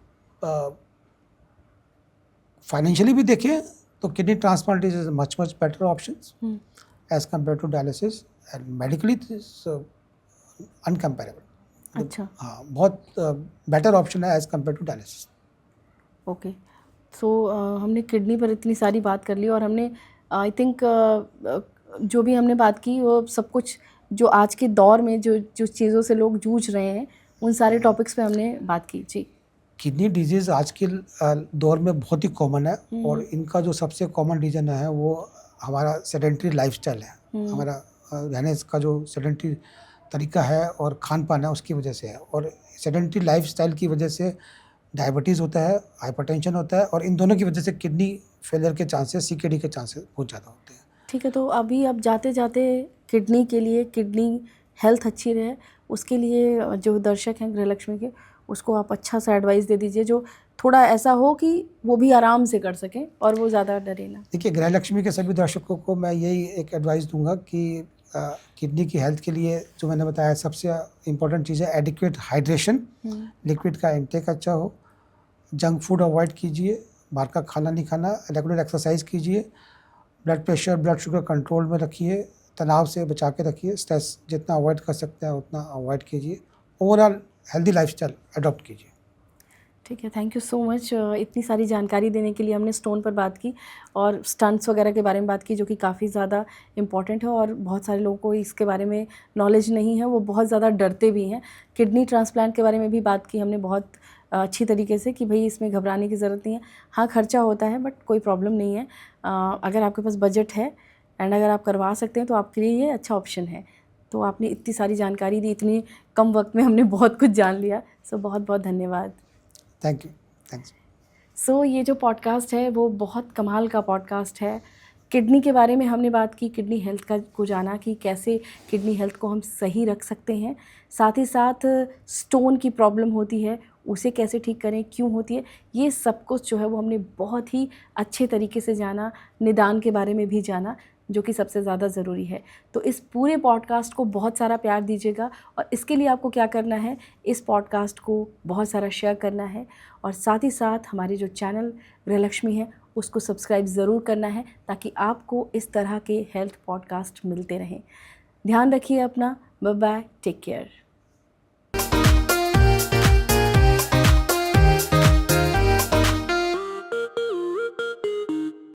फाइनेंशियली भी देखें तो kidney transplant is much better options as compare to dialysis, and medically uncomparable. अच्छा। हाँ, बहुत बेटर ऑप्शन है as compare to dialysis. Okay. So हमने किडनी पर इतनी सारी बात कर ली और हमने आई थिंक जो भी हमने बात की वो सब कुछ जो आज के दौर में जो जो चीज़ों से लोग जूझ रहे हैं उन सारे टॉपिक्स पे हमने बात की। जी। किडनी डिजीज़ आज के दौर में बहुत ही कॉमन है, और इनका जो सबसे कॉमन रीज़न है वो हमारा सेडेंट्री लाइफस्टाइल है। हमारा रहने का जो सेडेंट्री तरीका है और खान पान है उसकी वजह से है, और सेडेंट्री लाइफस्टाइल की वजह से डायबिटीज़ होता है, हाइपरटेंशन होता है, और इन दोनों की वजह से किडनी फेलियर के चांसेस, सीकेडी के चांसेस बहुत ज़्यादा होते हैं। ठीक है, तो अभी अब जाते जाते किडनी के लिए, किडनी हेल्थ अच्छी रहे उसके लिए जो दर्शक हैं गृहलक्ष्मी के, उसको आप अच्छा सा एडवाइस दे दीजिए जो थोड़ा ऐसा हो कि वो भी आराम से कर सकें और वो ज़्यादा डरे ना। देखिए, गृहलक्ष्मी के सभी दर्शकों को मैं यही एक एडवाइस दूंगा कि किडनी की हेल्थ के लिए जो मैंने बताया सबसे इम्पोर्टेंट चीज़ है एडिक्वेट हाइड्रेशन, लिक्विड का इंटेक अच्छा हो, जंक फूड अवॉइड कीजिए, बाहर का खाना नहीं खाना, रेगुलर एक्सरसाइज कीजिए, blood pressure, blood sugar control में रखिए, तनाव से बचा के रखिए, स्ट्रेस जितना अवॉइड कर सकते हैं उतना अवॉइड कीजिए, ओवरऑल हेल्दी लाइफस्टाइल अडॉप्ट कीजिए। ठीक है, थैंक यू सो मच इतनी सारी जानकारी देने के लिए। हमने स्टोन पर बात की और स्टंट्स वगैरह के बारे में बात की जो कि काफ़ी ज़्यादा इम्पॉर्टेंट है और बहुत सारे लोगों को इसके बारे में नॉलेज नहीं है, वो बहुत ज़्यादा डरते भी हैं। किडनी ट्रांसप्लांट के बारे में भी बात की हमने बहुत अच्छी तरीके से कि भाई इसमें घबराने की ज़रूरत नहीं है। हाँ, खर्चा होता है बट कोई प्रॉब्लम नहीं है। अगर आपके पास बजट है एंड अगर आप करवा सकते हैं तो आपके लिए ये अच्छा ऑप्शन है। तो आपने इतनी सारी जानकारी दी, इतनी कम वक्त में हमने बहुत कुछ जान लिया। सो बहुत बहुत धन्यवाद। Thank you. थैंक्स। सो ये जो पॉडकास्ट है वो बहुत कमाल का पॉडकास्ट है। किडनी के बारे में हमने बात की, किडनी हेल्थ का को जाना कि कैसे किडनी हेल्थ को हम सही रख सकते हैं। साथ ही साथ स्टोन की प्रॉब्लम होती है उसे कैसे ठीक करें, क्यों होती है, ये सब कुछ जो है वो हमने बहुत ही अच्छे तरीके से जाना। निदान के बारे में भी जाना जो कि सबसे ज़्यादा ज़रूरी है। तो इस पूरे पॉडकास्ट को बहुत सारा प्यार दीजिएगा और इसके लिए आपको क्या करना है, इस पॉडकास्ट को बहुत सारा शेयर करना है और साथ ही साथ हमारे जो चैनल गृहलक्ष्मी है उसको सब्सक्राइब ज़रूर करना है ताकि आपको इस तरह के हेल्थ पॉडकास्ट मिलते रहें। ध्यान रखिए अपना। Bye bye, take care.